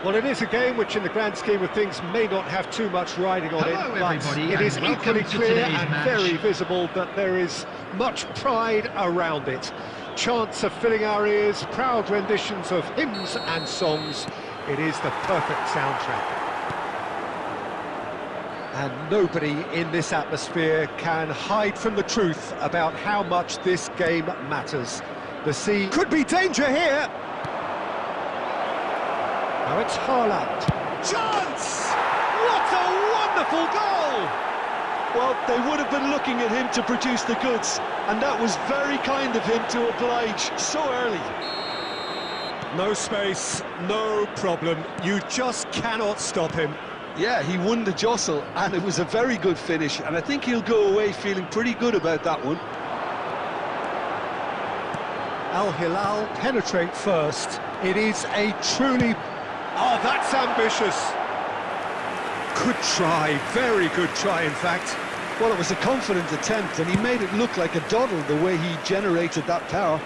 Well, it is a game which, in the grand scheme of things, may not have too much riding on it, but it is equally clear and very visible that there is much pride around it. Chants are filling our ears, proud renditions of hymns and songs. It is the perfect soundtrack. And nobody in this atmosphere can hide from the truth about how much this game matters. The scene could be danger here. Now it's Haaland. Chance! What a wonderful goal! Well, they would have been looking at him to produce the goods, and that was very kind of him to oblige so early. No space, no problem. You just cannot stop him. Yeah, he won the jostle, and it was a very good finish, and I think he'll go away feeling pretty good about that one. Al Hilal penetrate first. It is a truly... Oh, that's ambitious. Good try, very good try, in fact. Well, it was a confident attempt, and he made it look like a doddle the way he generated that power.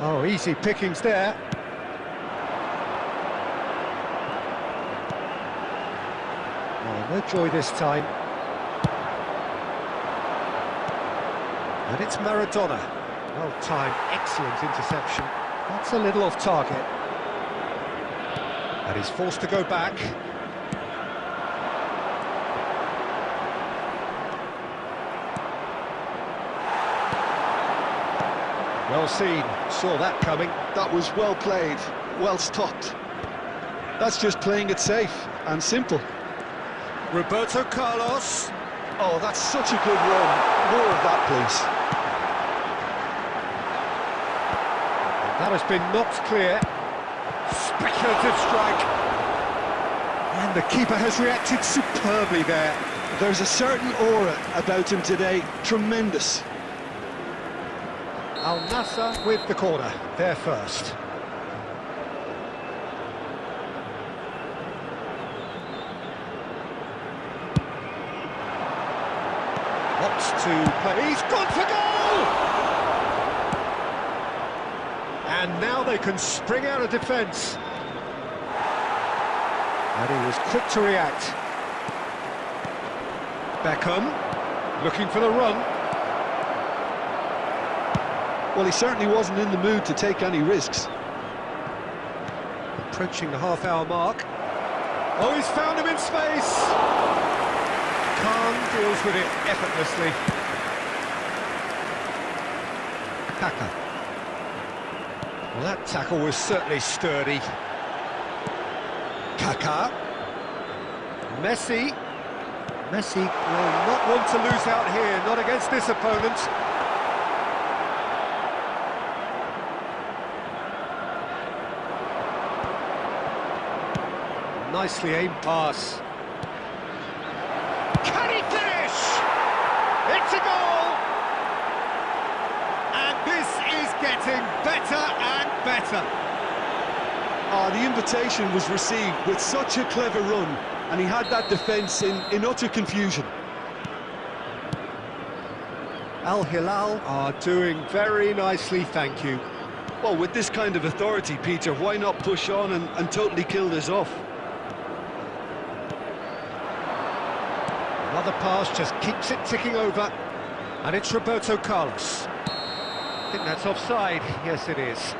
Oh, easy pickings there. Oh, no joy this time. And it's Maradona. Well timed, excellent interception. That's a little off target. And he's forced to go back. Well seen, saw that coming. That was well played, well stopped. That's just playing it safe and simple. Roberto Carlos. Oh, that's such a good run. More of that, please. That has been knocked clear. Speculative strike. And the keeper has reacted superbly there. There's a certain aura about him today, tremendous. Al Nassr with the corner, there first. Wants to play, he's gone for goal! And now they can spring out of defence. And he was quick to react. Beckham, looking for the run. Well, he certainly wasn't in the mood to take any risks. Approaching the half-hour mark. Oh, he's found him in space! Khan deals with it effortlessly. Kaka. Well, that tackle was certainly sturdy. Kaka. Messi. Messi will not want to lose out here, not against this opponent. Nicely aimed pass. Can he finish? It's a goal! And this is getting better and better. The invitation was received with such a clever run, and he had that defence in utter confusion. Al Hilal are doing very nicely, thank you. Well, with this kind of authority, Peter, why not push on and totally kill this off? Another pass just keeps it ticking over, and it's Roberto Carlos. I think that's offside. Yes, it is.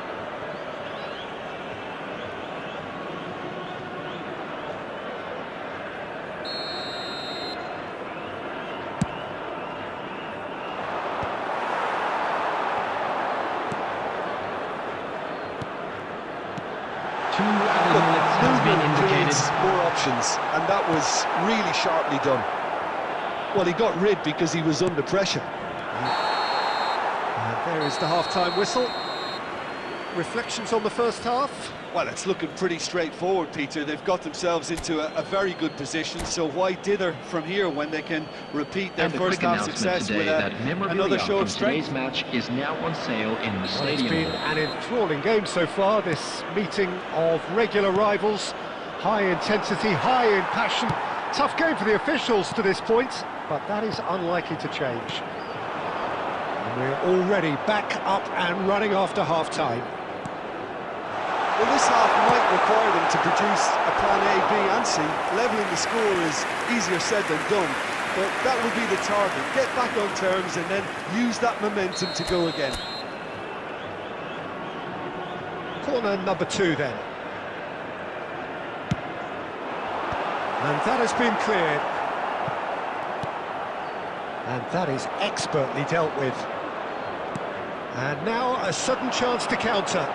More options, and that was really sharply done. Well, he got rid because he was under pressure. And there is the half-time whistle. Reflections on the first half? Well, it's looking pretty straightforward, Peter. They've got themselves into a very good position, so why dither from here when they can repeat their first half success with another show of strength? Today's match is now on sale in the stadium. It's been an enthralling game so far, this meeting of regular rivals. High intensity, high in passion. Tough game for the officials to this point, but that is unlikely to change. And we're already back up and running after half-time. Well, this half might require them to produce a plan A, B and C. Levelling the score is easier said than done, but that would be the target. Get back on terms and then use that momentum to go again. Corner number 2 then. And that has been cleared. And that is expertly dealt with. And now a sudden chance to counter.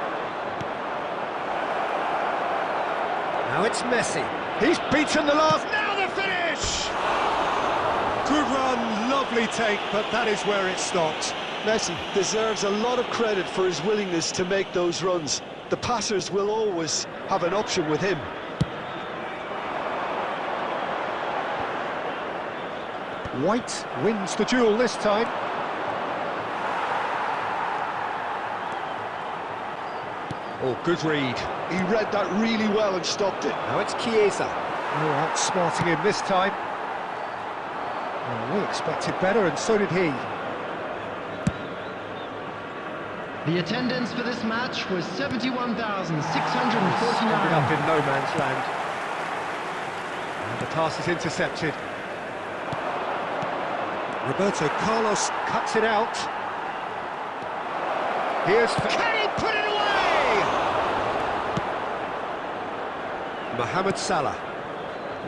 Now it's Messi. He's beaten the last. Now the finish! Good run, lovely take, but that is where it stopped. Messi deserves a lot of credit for his willingness to make those runs. The passers will always have an option with him. White wins the duel this time. Oh, good read. He read that really well and stopped it. Now it's Chiesa. Oh, outsmarting him this time. Well, we expected better, and so did he. The attendance for this match was 71,649. Up in no man's land. And the pass is intercepted. Roberto Carlos cuts it out. Here's... Can he put it away? Mohamed Salah.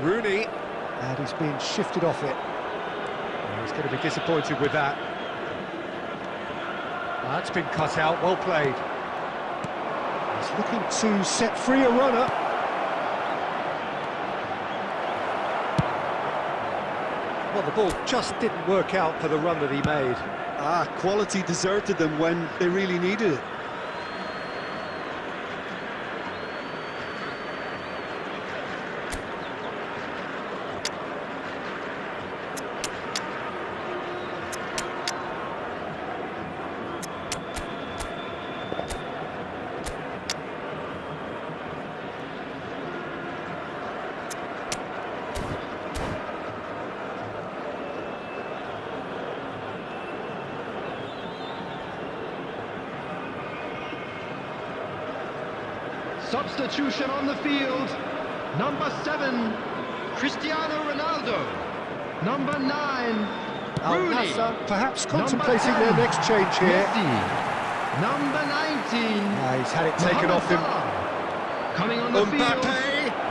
Rooney. And he's being shifted off it. And he's going to be disappointed with that. That's been cut out, well played. He's looking to set free a runner. Well, the ball just didn't work out for the run that he made. Quality deserted them when they really needed it. Substitution on the field. Number 7, Cristiano Ronaldo. Number 9, Al Rooney. Nassr perhaps contemplating their next change here. Messi. Number 19. He's had it taken off him. Salah. Coming on the field.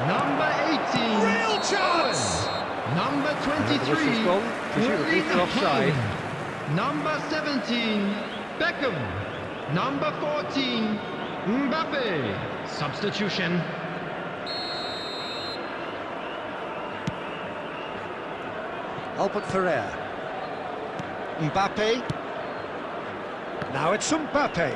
Number 18. Real chance! Number The 23. whistle's gone, presumably for offside. Number 17. Beckham. Number 14. Mbappe. Substitution. Albert Ferrer. Mbappe. Now it's Mbappe.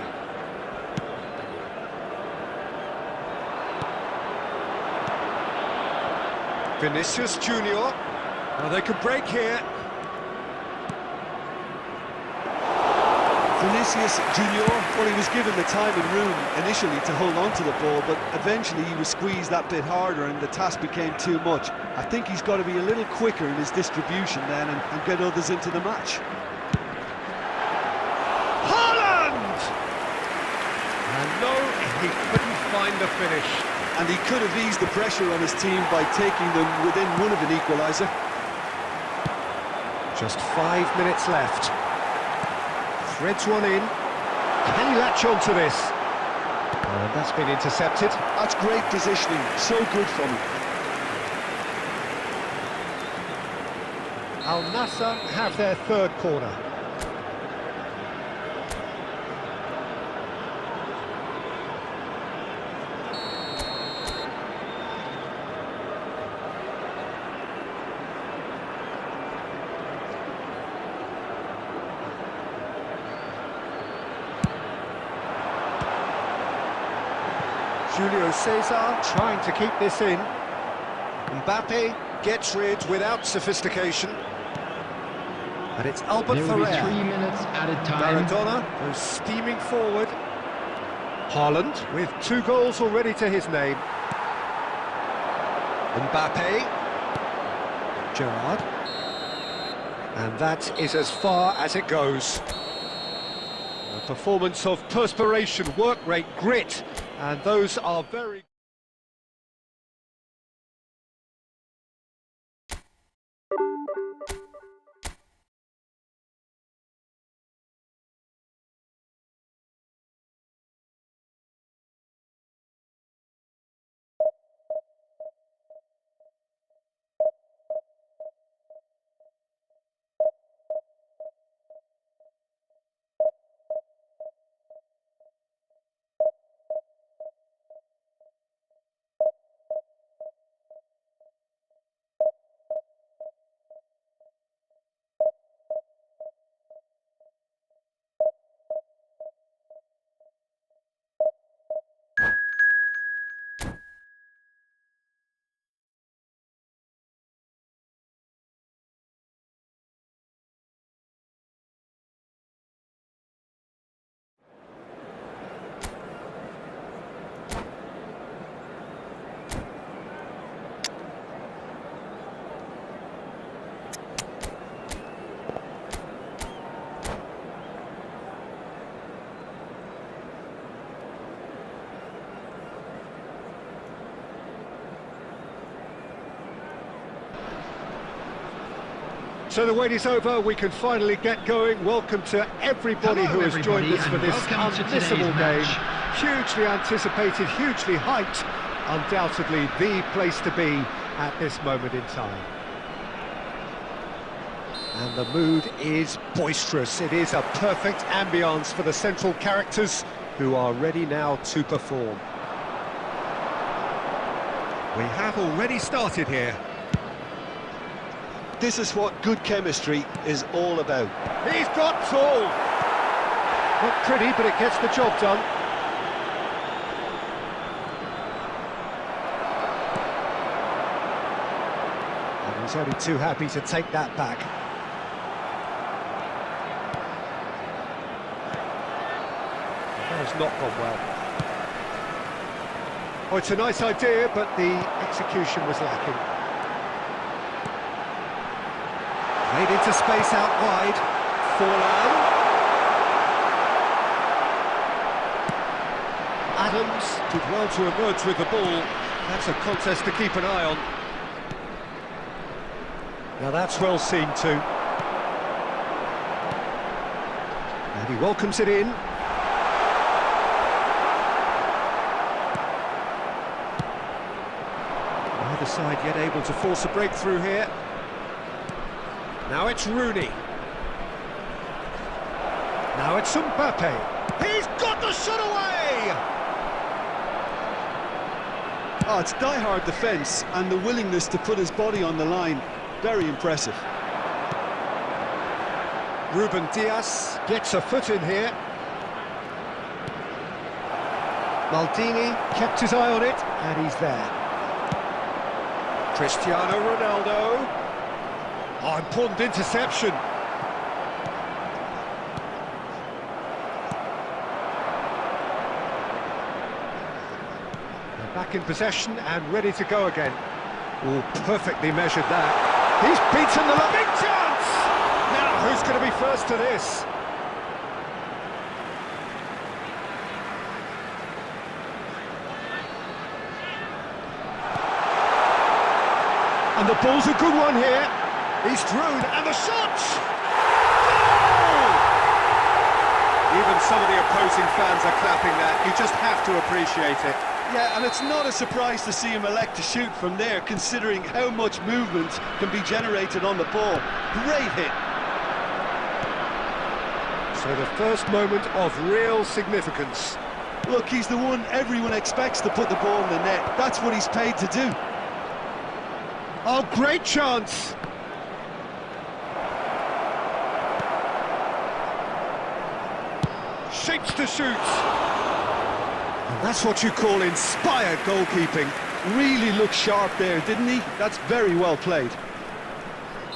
Vinicius Junior. Well, they could break here. Vinicius Junior, well, he was given the time and room initially to hold on to the ball, but eventually he was squeezed that bit harder and the task became too much. I think he's got to be a little quicker in his distribution then and get others into the match. Haaland! And no, he couldn't find the finish. And he could have eased the pressure on his team by taking them within one of an equaliser. Just 5 minutes left. Threads one in. Can he latch on to this? And that's been intercepted. That's great positioning, so good from him. Al Nassr have their third corner. Julio Cesar trying to keep this in. Mbappe gets rid without sophistication. And it's Albert There will be Ferrer. 3 minutes added time. Maradona goes steaming forward. Haaland with 2 goals already to his name. Mbappe. Gerrard. And that is as far as it goes. A performance of perspiration, work rate, grit, and those are very... So the wait is over, we can finally get going. Welcome to everybody who has joined us for this unmissable game. Hugely anticipated, hugely hyped. Undoubtedly the place to be at this moment in time. And the mood is boisterous. It is a perfect ambience for the central characters who are ready now to perform. We have already started here. This is what good chemistry is all about. He's got all. Not pretty, but it gets the job done. And he's only too happy to take that back. That has not gone well. Oh, it's a nice idea, but the execution was lacking. Made into space out wide. Forlan. Adams did well to emerge with the ball. That's a contest to keep an eye on. Now that's well seen too. And he welcomes it in. Neither side yet able to force a breakthrough here. Now it's Rooney. Now it's Mbappe. He's got the shot away! Oh, it's die-hard defence and the willingness to put his body on the line. Very impressive. Ruben Dias gets a foot in here. Maldini kept his eye on it, and he's there. Cristiano Ronaldo. Oh, important interception. They're back in possession and ready to go again. Oh, perfectly measured that. He's beaten the big chance! Now, who's going to be first to this? And the ball's a good one here. He's through, and the shot! Goal! Even some of the opposing fans are clapping that. You just have to appreciate it. Yeah, and it's not a surprise to see him elect to shoot from there, considering how much movement can be generated on the ball. Great hit. So the first moment of real significance. Look, he's the one everyone expects to put the ball in the net. That's what he's paid to do. Oh, great chance! Shapes to shoot. And that's what you call inspired goalkeeping. Really looked sharp there, didn't he? That's very well played.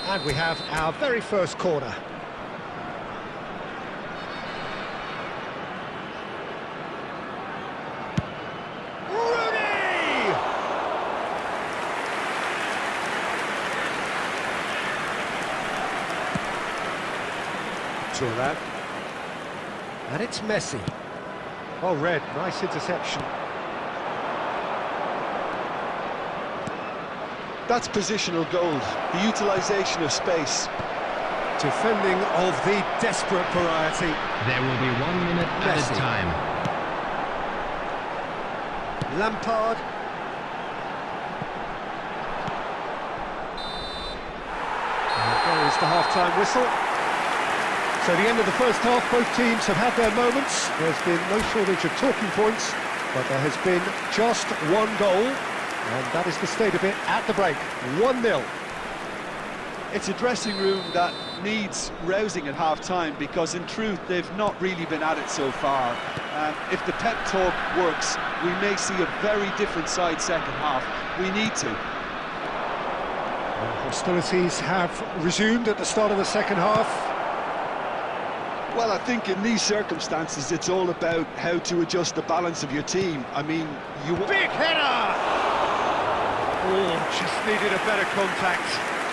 And we have our very first corner. Rooney! Saw that. And it's Messi. Oh, Red, nice interception. That's positional gold, the utilisation of space. Defending of the desperate variety. There will be 1 minute added Messi. time. Lampard. And there is the half-time whistle. So the end of the first half, both teams have had their moments. There's been no shortage of talking points, but there has been just one goal, and that is the state of it at the break. 1-0. It's a dressing room that needs rousing at half-time, because in truth they've not really been at it so far. If the pep talk works, we may see a very different side second half. We need to. Well, hostilities have resumed at the start of the second half. Well, I think in these circumstances it's all about how to adjust the balance of your team. I mean, you... Big header! Oh, just needed a better contact.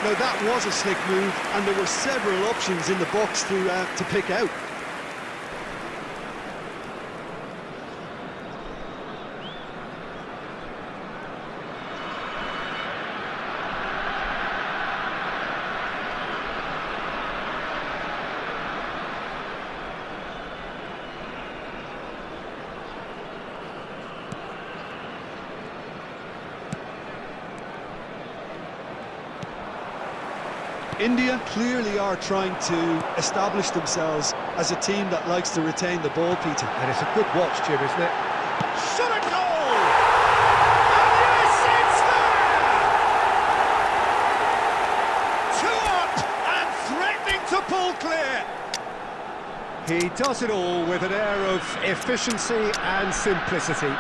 No, that was a slick move, and there were several options in the box to pick out. India clearly are trying to establish themselves as a team that likes to retain the ball, Peter. And it's a good watch, Jim, isn't it? Shot a goal! And yes, it's there! 2 up and threatening to pull clear. He does it all with an air of efficiency and simplicity.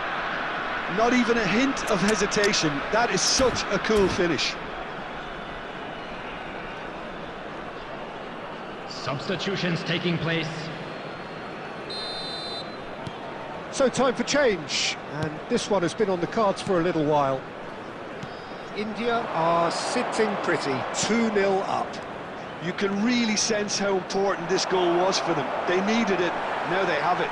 Not even a hint of hesitation. That is such a cool finish. Substitutions taking place. So time for change, and this one has been on the cards for a little while. India are sitting pretty, 2-0 up. You can really sense how important this goal was for them. They needed it, now they have it.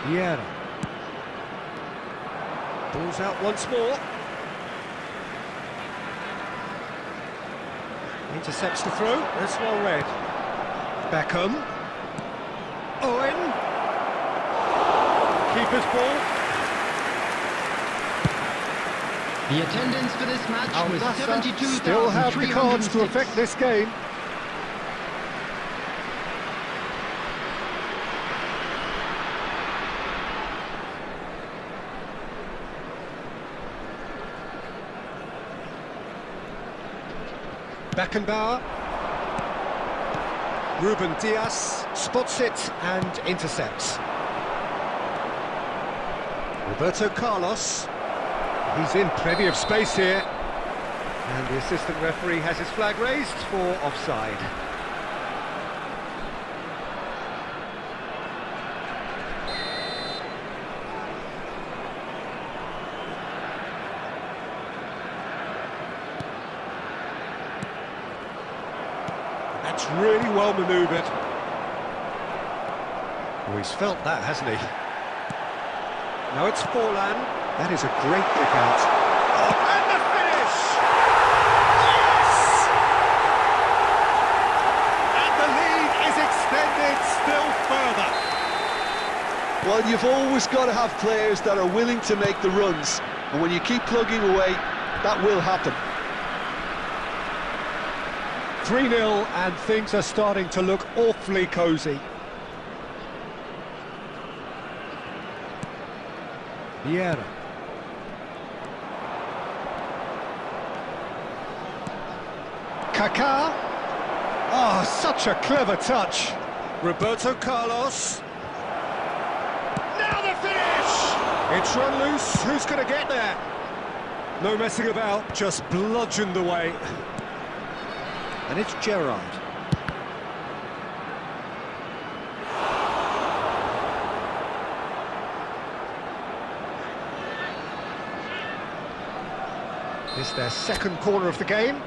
Vieira. Ball's out once more. Intercepts the throw. That's well read. Beckham. Owen. Keeper's ball. The attendance for this match was 72,306. Still have the cards to affect this game. Beckenbauer. Ruben Dias spots it and intercepts. Roberto Carlos. He's in plenty of space here. And the assistant referee has his flag raised for offside. That's really well manoeuvred. Oh, he's felt that, hasn't he? Now it's Forlan. That is a great kick out. Oh, and the finish! Yes! And the lead is extended still further. Well, you've always got to have players that are willing to make the runs. And when you keep plugging away, that will happen. 3-0 and things are starting to look awfully cosy. Vieira. Kaká. Oh, such a clever touch. Roberto Carlos. Now the finish! It's run loose. Who's going to get there? No messing about, just bludgeoned away. And it's Gerrard. It's their second corner of the game.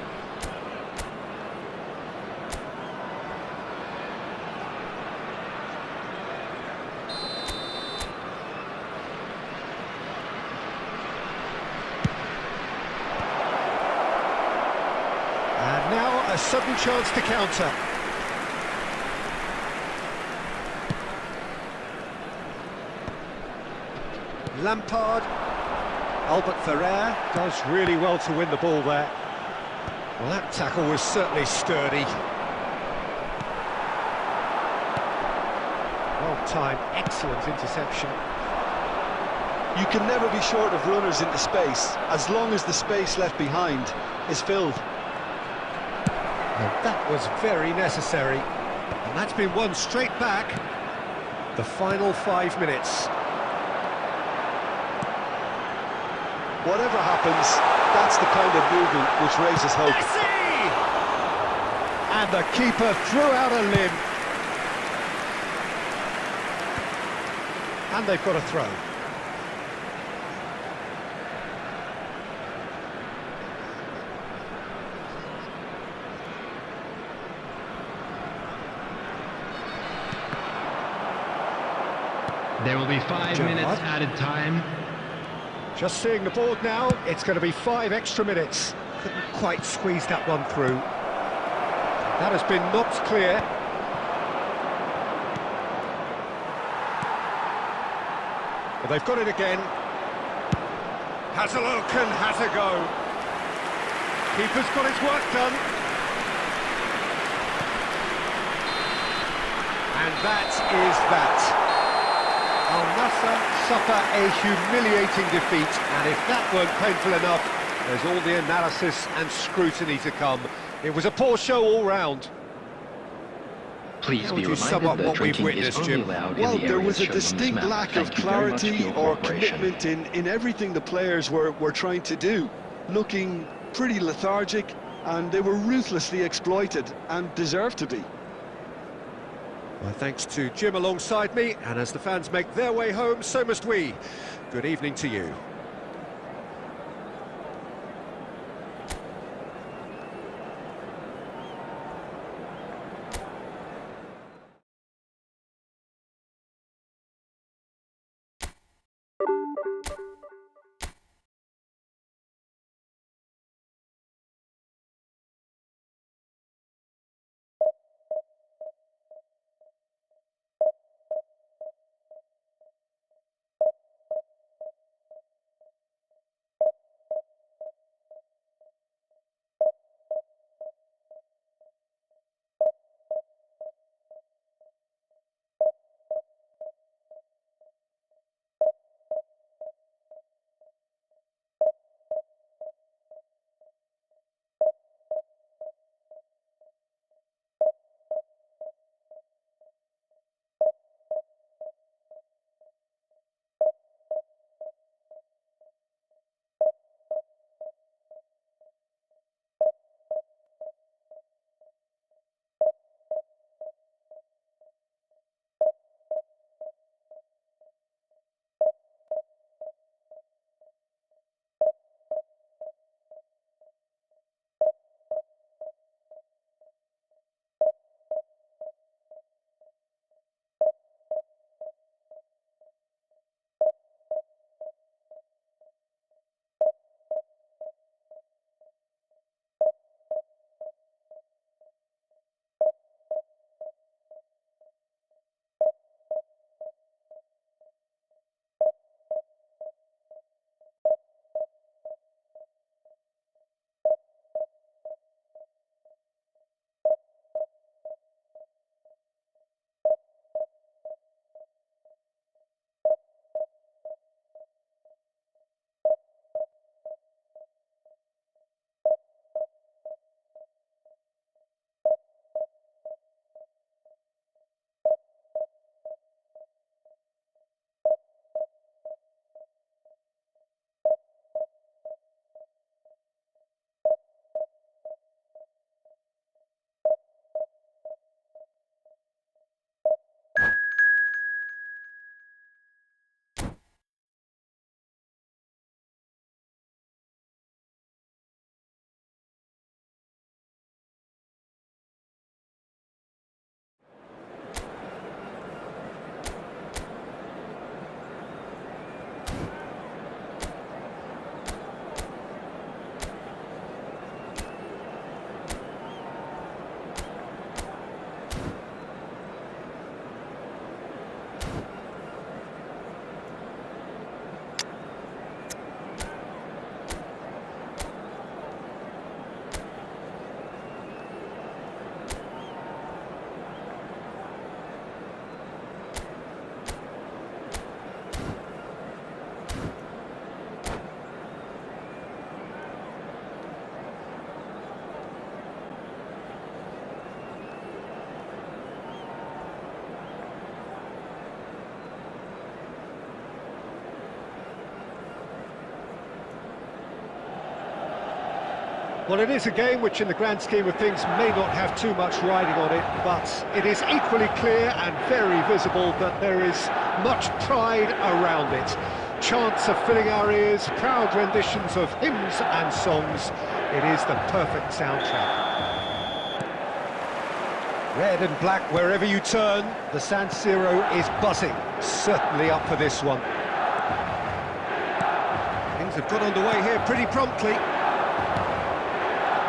And now a sudden chance to counter. Lampard. Albert Ferrer does really well to win the ball there. Well, that tackle was certainly sturdy. Well-timed, excellent interception. You can never be short of runners into space, as long as the space left behind is filled. Well, that was very necessary. And that's been won straight back. The final 5 minutes. Whatever happens, that's the kind of movement which raises hope. Messi! And the keeper threw out a limb. And they've got a throw. There will be 5 minutes added time. Just seeing the board now, it's going to be 5 extra minutes. Couldn't quite squeeze that one through. That has been knocked clear. But they've got it again. Has a look and has a go. Keeper's got his work done. And that is that. Al-Nassr suffer a humiliating defeat, and if that weren't painful enough, there's all the analysis and scrutiny to come. It was a poor show all round. Please How be would you sum reminded up that what we've drinking is witnessed, only Jim? allowed Well, in the there was a areas shown on this distinct map. lack Thank of you very much for clarity your or cooperation. commitment in everything the players were trying to do. Looking pretty lethargic, and they were ruthlessly exploited, and deserved to be. My thanks to Jim alongside me, and as the fans make their way home, so must we. Good evening to you. Well, it is a game which in the grand scheme of things may not have too much riding on it, but it is equally clear and very visible that there is much pride around it. Chants are filling our ears, proud renditions of hymns and songs. It is the perfect soundtrack. Red and black wherever you turn, the San Siro is buzzing. Certainly up for this one. Things have got underway here pretty promptly.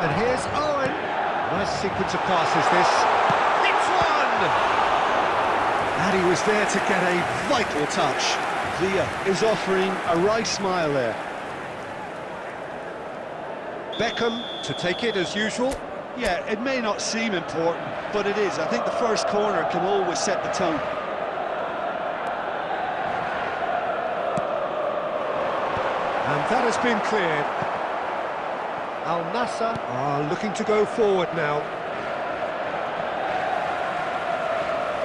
And here's Owen. Nice sequence of passes this. It's one! And he was there to get a vital touch. Villa is offering a wry smile there. Beckham to take it as usual. Yeah, it may not seem important, but it is. I think the first corner can always set the tone. And that has been cleared. Al Nassr are looking to go forward now.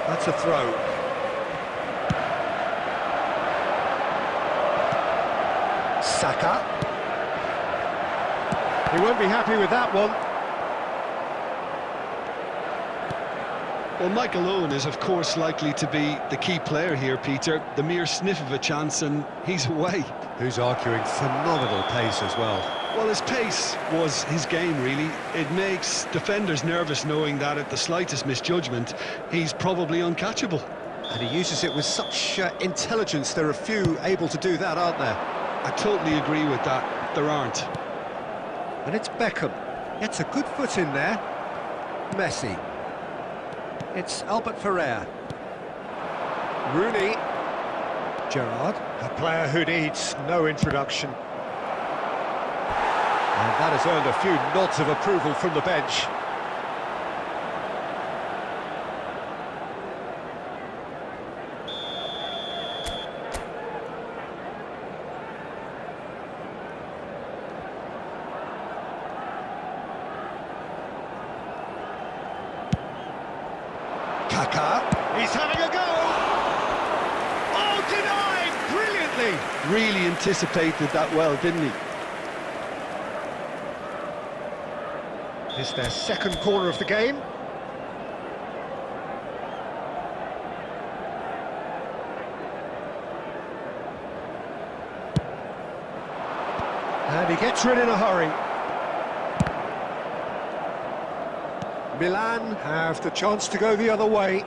That's a throw. Saka. He won't be happy with that one. Well, Michael Owen is, of course, likely to be the key player here, Peter. The mere sniff of a chance and he's away. Who's arguing phenomenal pace as well. Well, his pace was his game, really. It makes defenders nervous knowing that at the slightest misjudgment, he's probably uncatchable. And he uses it with such intelligence. There are few able to do that, aren't there? I totally agree with that. There aren't. And it's Beckham. Gets a good foot in there. Messi. It's Albert Ferrer. Rooney. Gerrard, a player who needs no introduction. And that has earned a few nods of approval from the bench. Kaka, he's having a go! Oh, denied! Brilliantly! Really anticipated that well, didn't he? It's their second corner of the game. And he gets rid in a hurry. Milan have the chance to go the other way.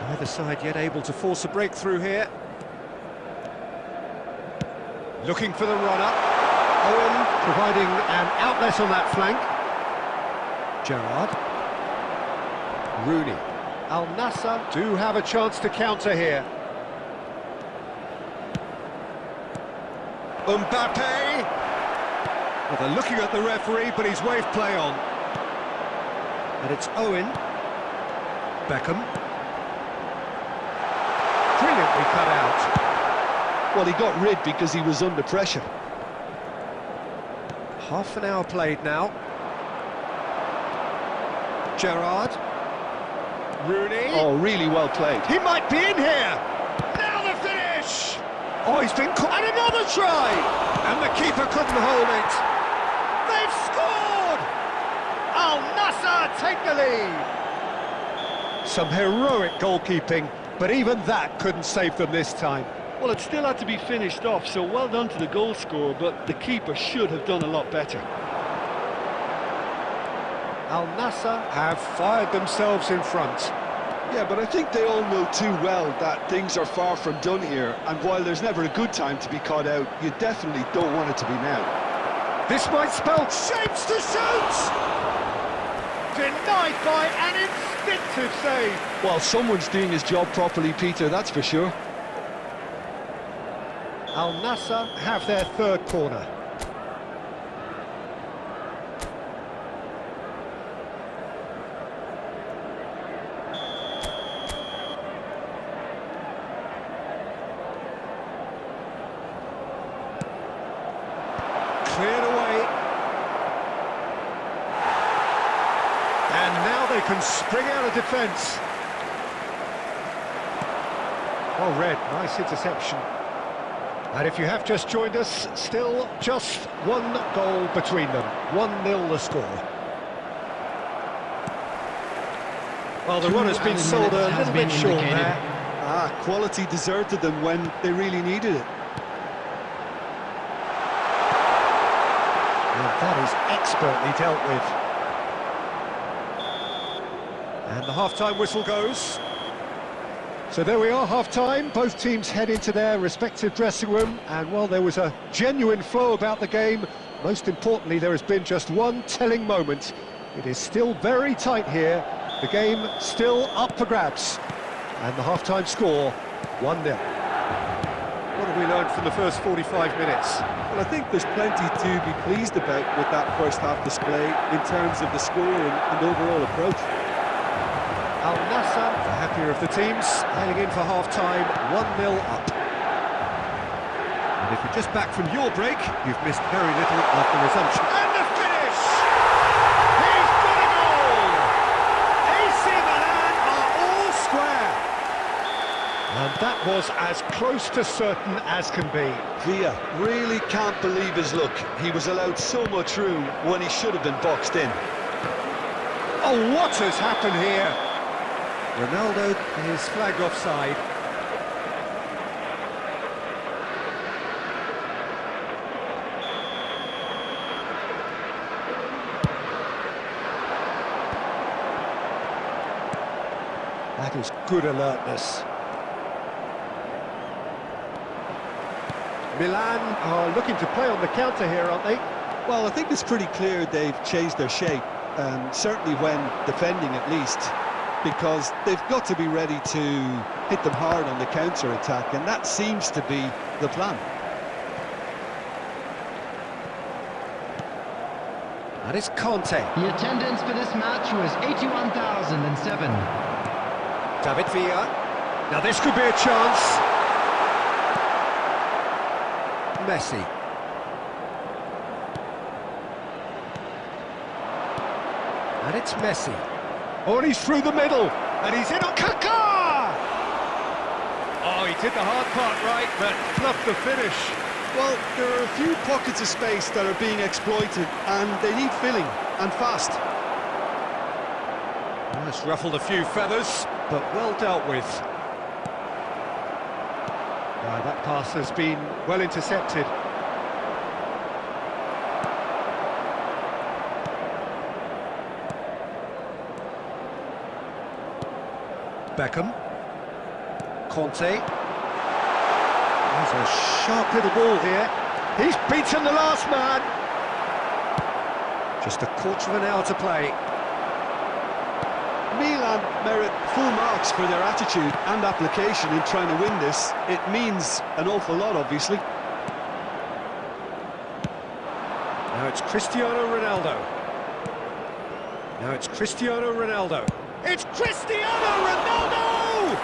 Neither side yet able to force a breakthrough here. Looking for the run-up. Owen providing an outlet on that flank. Gerrard. Rooney. Al Nassr do have a chance to counter here. Mbappe. Well, they're looking at the referee, but he's waved play on. And it's Owen. Beckham. Brilliantly cut out. Well, he got rid because he was under pressure. Half an hour played now. Gerrard. Rooney. Oh, really well played. He might be in here. Now the finish. Oh, he's been caught. And another try. And the keeper couldn't hold it. They've scored. Al Nassr take the lead. Some heroic goalkeeping, but even that couldn't save them this time. Well, it still had to be finished off, so well done to the goal scorer, but the keeper should have done a lot better. Al Nassr have fired themselves in front. Yeah, but I think they all know too well that things are far from done here, and while there's never a good time to be caught out, you definitely don't want it to be now. This might spell shapes to shoot! Denied by an instinctive save. Well, someone's doing his job properly, Peter, that's for sure. Al Nassr have their third corner. Cleared away. And now they can spring out of defence. Oh, Red, nice interception. And if you have just joined us, still just one goal between them. 1-0 the score. Well, the run has been sold a little bit short there. Quality deserted them when they really needed it. And that is expertly dealt with. And the half-time whistle goes. So there we are, half-time. Both teams head into their respective dressing room, and while there was a genuine flow about the game, most importantly there has been just one telling moment. It is still very tight here, the game still up for grabs, and the half-time score 1-0. What have we learned from the first 45 minutes? Well, I think there's plenty to be pleased about with that first-half display in terms of the score and overall approach. Al Nassr, the happier of the teams, heading in for half-time, 1-0 up. And if you're just back from your break, you've missed very little of the resumption. And the finish! He's got a goal! AC Milan are all square! And that was as close to certain as can be. Villa really can't believe his luck. He was allowed so much room when he should have been boxed in. Oh, what has happened here? Ronaldo is flagged offside. That is good alertness. Milan are looking to play on the counter here, aren't they? Well, I think it's pretty clear they've changed their shape, certainly when defending at least, because they've got to be ready to hit them hard on the counter-attack, and that seems to be the plan. That is Conte. The attendance for this match was 81,007. David Villa. Now this could be a chance. Messi. And it's Messi. Oh, and he's through the middle, and he's in on Kaká! Oh, he did the hard part right, but fluffed the finish. Well, there are a few pockets of space that are being exploited, and they need filling, and fast. Well, it's ruffled a few feathers, but well dealt with. That pass has been well intercepted. Beckham. Conte. There's a sharp little ball here. He's beaten the last man. Just a quarter of an hour to play. Milan merit full marks for their attitude and application in trying to win this. It means an awful lot, obviously. Now it's Cristiano Ronaldo. Now it's Cristiano Ronaldo. It's Cristiano Ronaldo!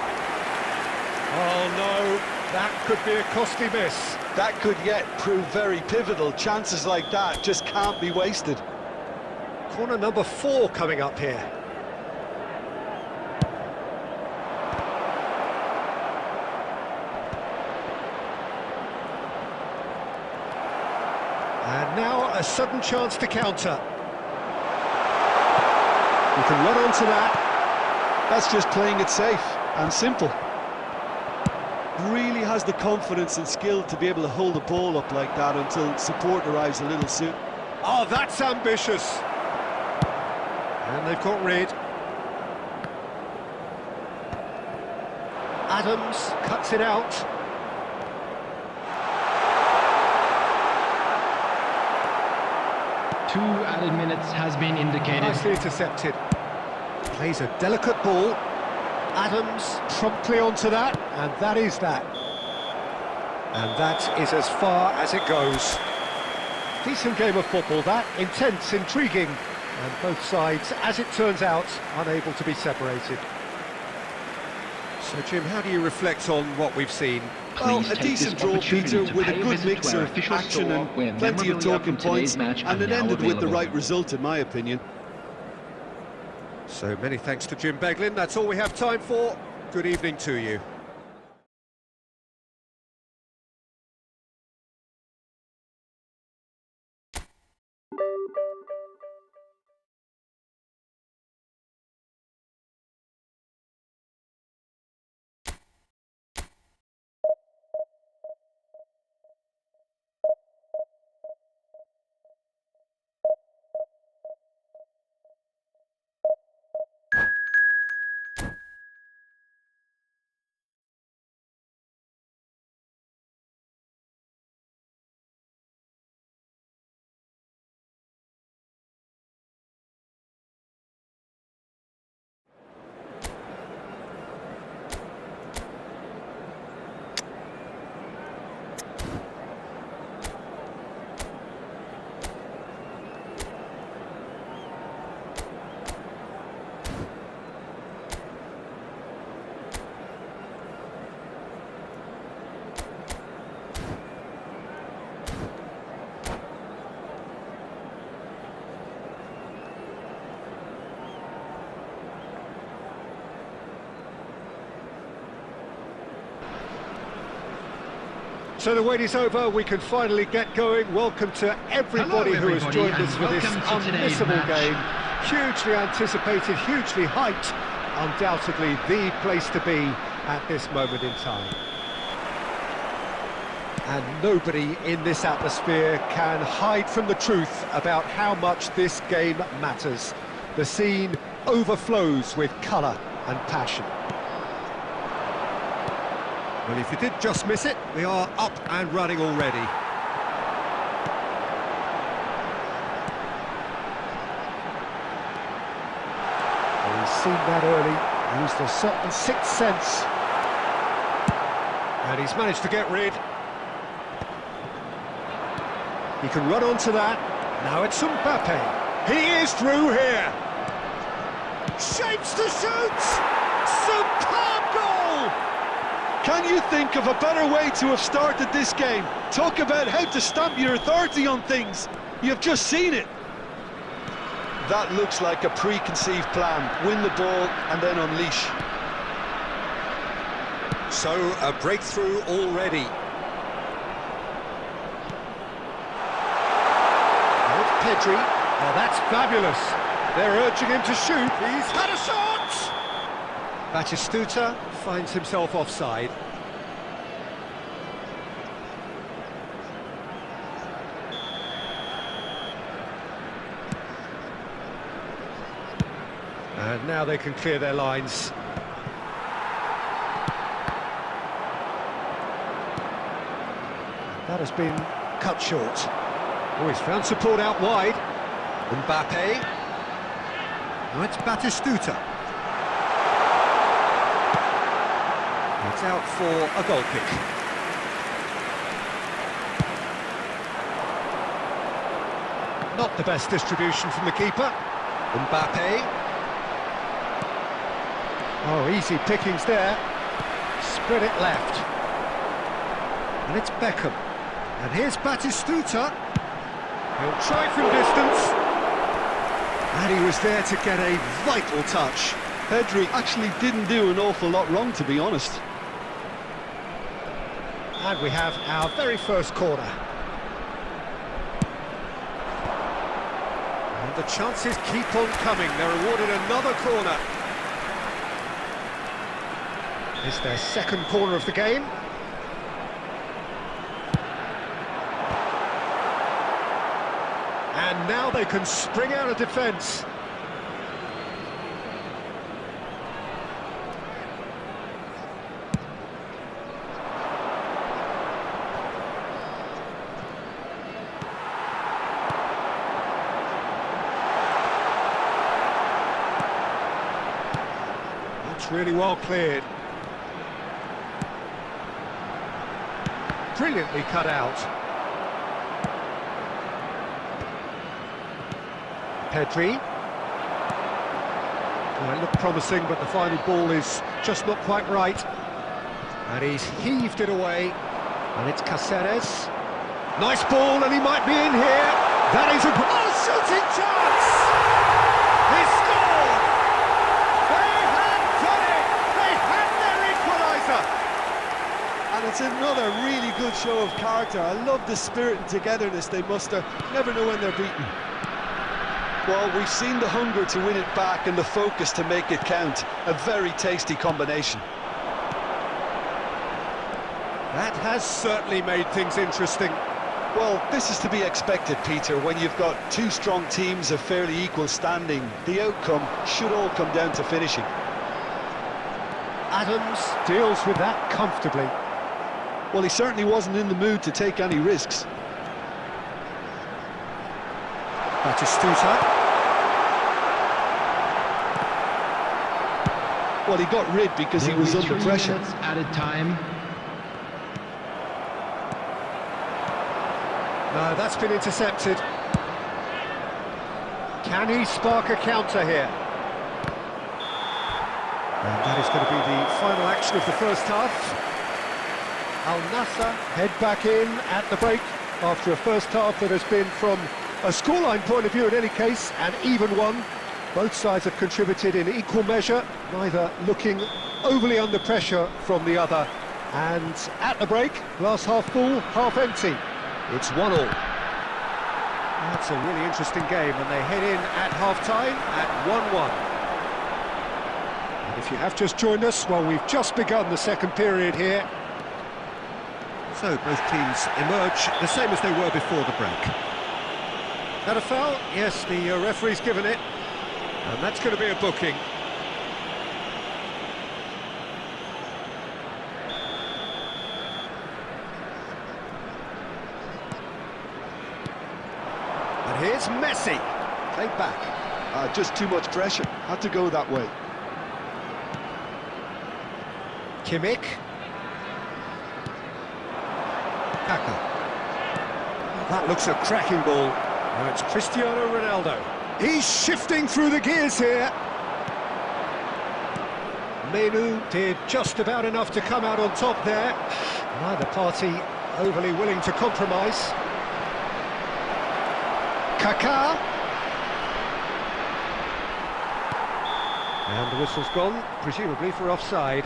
Oh no, that could be a costly miss. That could yet prove very pivotal. Chances like that just can't be wasted. Corner number 4 coming up here. And now a sudden chance to counter. You can run onto that. That's just playing it safe and simple. Really has the confidence and skill to be able to hold the ball up like that until support arrives a little soon. Oh, that's ambitious. And they've got rid. Adams cuts it out. Two added minutes has been indicated. Nicely intercepted. Plays a delicate ball. Adams promptly onto that, and that is that. And that is as far as it goes. Decent game of football, that. Intense, intriguing, and both sides, as it turns out, unable to be separated. So, Jim, how do you reflect on what we've seen? Well, a decent draw, Peter, with a good mix of action and plenty of talking points, and it ended with the right result, in my opinion. So many thanks to Jim Beglin. That's all we have time for. Good evening to you. So the wait is over, we can finally get going. Welcome to everybody who has joined us for this unmissable game. Hugely anticipated, hugely hyped, undoubtedly the place to be at this moment in time. And nobody in this atmosphere can hide from the truth about how much this game matters. The scene overflows with colour and passion. Well, if you did just miss it, we are up and running already. Well, he's seen that early, used a certain sixth sense. And he's managed to get rid. He can run onto that. Now it's Mbappe. He is through here. Shapes to shoot! Superb goal! Can you think of a better way to have started this game? Talk about how to stamp your authority on things. You've just seen it. That looks like a preconceived plan. Win the ball and then unleash. So, a breakthrough already. Pedri. Oh, that's fabulous. They're urging him to shoot. He's had a shot! Batistuta finds himself offside. And now they can clear their lines. That has been cut short. Oh, he's found support out wide. Mbappe. Now it's Batistuta. It's out for a goal kick. Not the best distribution from the keeper. Mbappe. Oh, easy pickings there. Spread it left. And it's Beckham. And here's Batistuta. He'll try from distance. And he was there to get a vital touch. Pedri actually didn't do an awful lot wrong, to be honest. And we have our very first corner. And the chances keep on coming. They're awarded another corner. It's their second corner of the game. And now they can spring out of defence. That's really well cleared. Brilliantly cut out. Pedri. Well, it looked promising, but the final ball is just not quite right. And he's heaved it away. And it's Cáceres. Nice ball, and he might be in here. That is a shooting chance! He scored! They had done it! They had their equaliser! And it's another really good show of character. I love the spirit and togetherness they muster. Never know when they're beaten. Well, we've seen the hunger to win it back and the focus to make it count. A very tasty combination. That has certainly made things interesting. Well, this is to be expected, Peter. When you've got two strong teams of fairly equal standing, the outcome should all come down to finishing. Adams deals with that comfortably. Well, he certainly wasn't in the mood to take any risks. Batistuta. Well, he got rid because he was under pressure. Added time. No, that's been intercepted. Can he spark a counter here? And that is going to be the final action of the first half. Al Nassr head back in at the break after a first half that has been, from a scoreline point of view in any case, an even one. Both sides have contributed in equal measure, neither looking overly under pressure from the other. And at the break, glass half full, half empty. It's 1-1. That's a really interesting game, and they head in at half-time at 1-1. And if you have just joined us, well, we've just begun the second period here. So both teams emerge the same as they were before the break. That a foul? Yes, the referee's given it. And that's going to be a booking. And here's Messi. Played back. Just too much pressure. Had to go that way. Kimmich. That looks a cracking ball. Now it's Cristiano Ronaldo. He's shifting through the gears here. Menu did just about enough to come out on top there. Neither party overly willing to compromise. Kaká. And the whistle's gone, presumably for offside.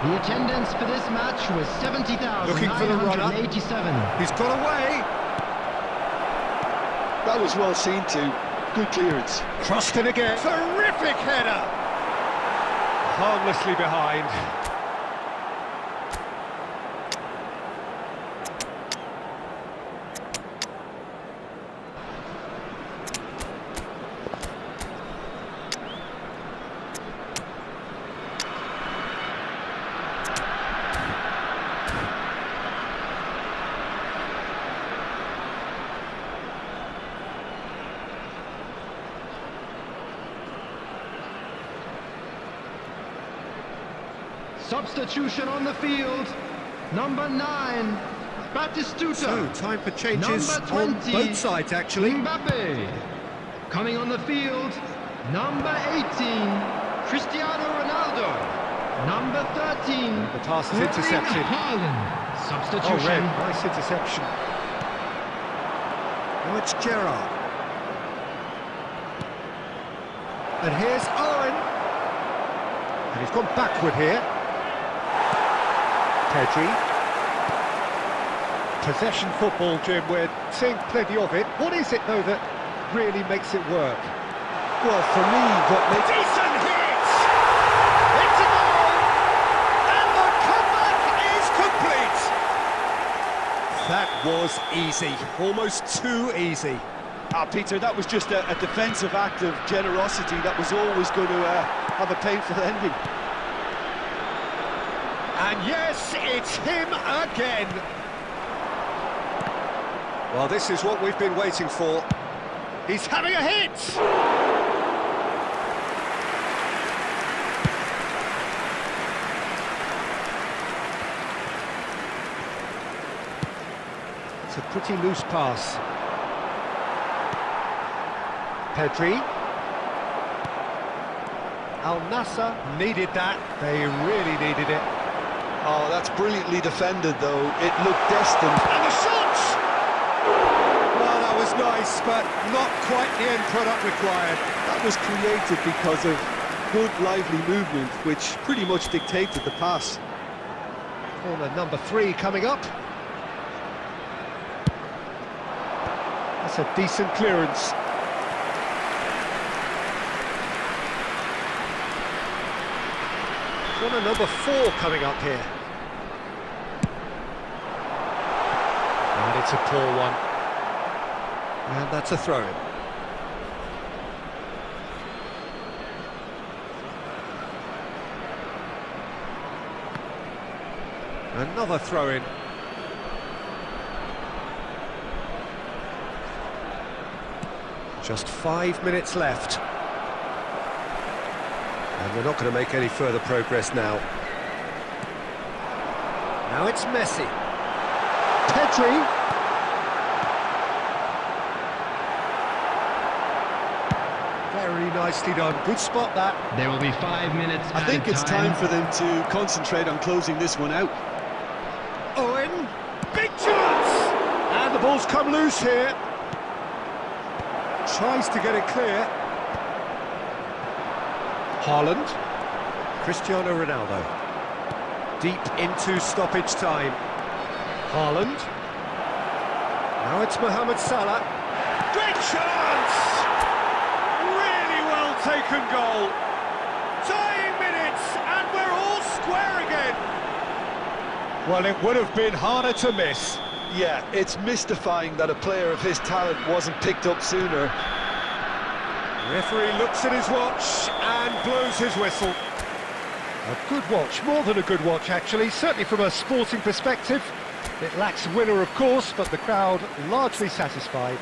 The attendance for this match was 70,987. Looking for the runner. He's got away. That was well seen too. Good clearance. Crossed in again. Terrific header. Harmlessly behind. Substitution on the field. Number 9, Batistuta. So, time for changes Number on 20, both sides, actually. Mbappe. Coming on the field, number 18, Cristiano Ronaldo. Number 13, The pass is intercepted. Haaland. Substitution. Oh, red. Nice interception. Now it's Gerrard. And here's Owen. And he's gone backward here. Pedri. Possession football, Jim, we're seeing plenty of it. What is it, though, that really makes it work? Well, for me, what makes... Decent hit! It's a goal! And the comeback is complete! That was easy. Almost too easy. Peter, that was just a defensive act of generosity that was always going to have a painful ending. And yes, it's him again. Well, this is what we've been waiting for. He's having a hit! It's a pretty loose pass. Pedri. Al Nassr needed that. They really needed it. Oh, that's brilliantly defended, though. It looked destined. And the shot! Well, that was nice, but not quite the end product required. That was created because of good, lively movement, which pretty much dictated the pass. Corner number 3 coming up. That's a decent clearance. Corner number 4 coming up here. And it's a poor one. And that's a throw-in. Another throw-in. Just 5 minutes left. And they're not going to make any further progress now. Now it's Messi. Pedri. Very nicely done. Good spot, that. There will be 5 minutes. I think it's time for them to concentrate on closing this one out. Owen, big chance! And the ball's come loose here. Tries to get it clear. Haaland. Cristiano Ronaldo. Deep into stoppage time. Haaland. Now it's Mohamed Salah. Great chance! Really well taken goal. Tying minutes, and we're all square again. Well, it would have been harder to miss. Yeah, it's mystifying that a player of his talent wasn't picked up sooner. Referee looks at his watch and blows his whistle. A good watch, more than a good watch actually, certainly from a sporting perspective. It lacks winner of course, but the crowd largely satisfied.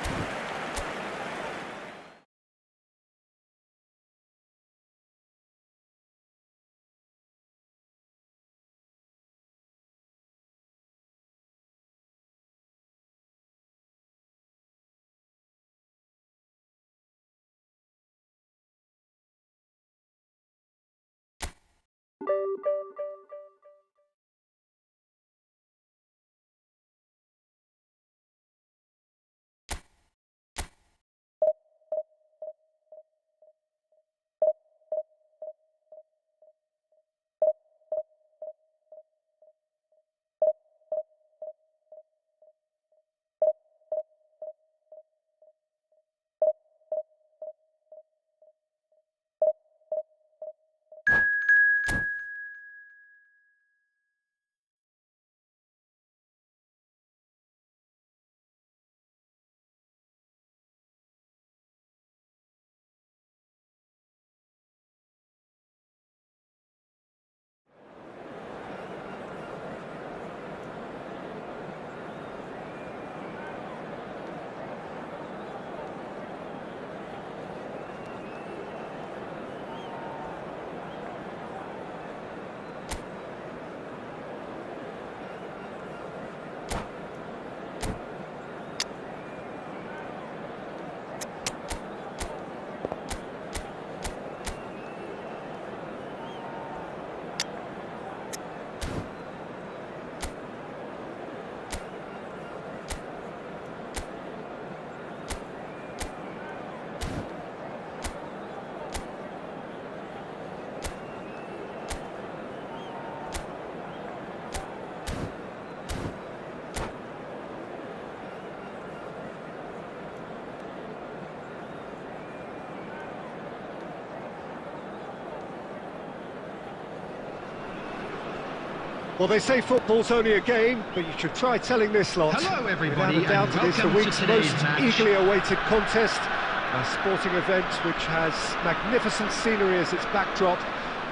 Well, they say football's only a game, but you should try telling this lot. Hello, everybody, Without a doubt, and it is the welcome to week's today's most match. eagerly awaited contest. A sporting event which has magnificent scenery as its backdrop.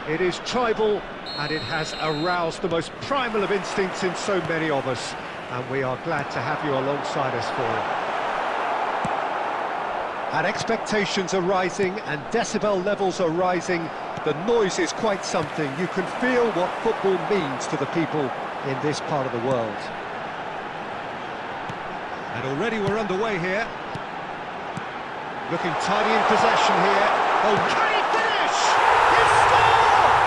It is tribal, and it has aroused the most primal of instincts in so many of us. And we are glad to have you alongside us for it. And expectations are rising, and decibel levels are rising. The noise is quite something. You can feel what football means to the people in this part of the world. And already we're underway here. Looking tidy in possession here. Oh, can he finish? He scored!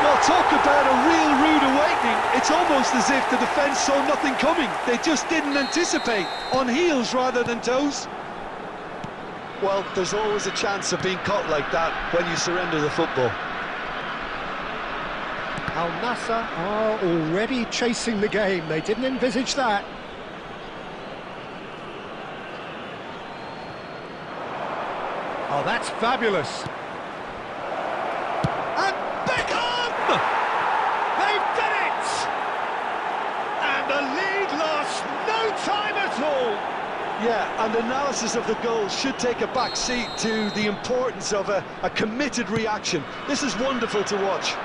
Well, talk about a real rude awakening. It's almost as if the defence saw nothing coming. They just didn't anticipate. On heels rather than toes. Well, there's always a chance of being caught like that when you surrender the football. Al Nassr are already chasing the game. They didn't envisage that. Oh, that's fabulous. And Beckham! They've done it! And the lead lasts no time at all. Yeah, and analysis of the goal should take a back seat to the importance of a committed reaction. This is wonderful to watch.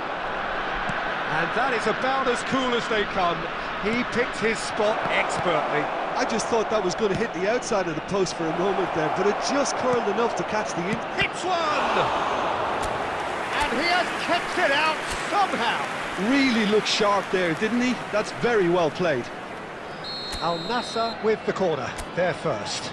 And that is about as cool as they come. He picked his spot expertly. I just thought that was going to hit the outside of the post for a moment there, but it just curled enough to catch the in. Hits one! And he has kept it out somehow. Really looked sharp there, didn't he? That's very well played. Al Nassr with the corner, there first.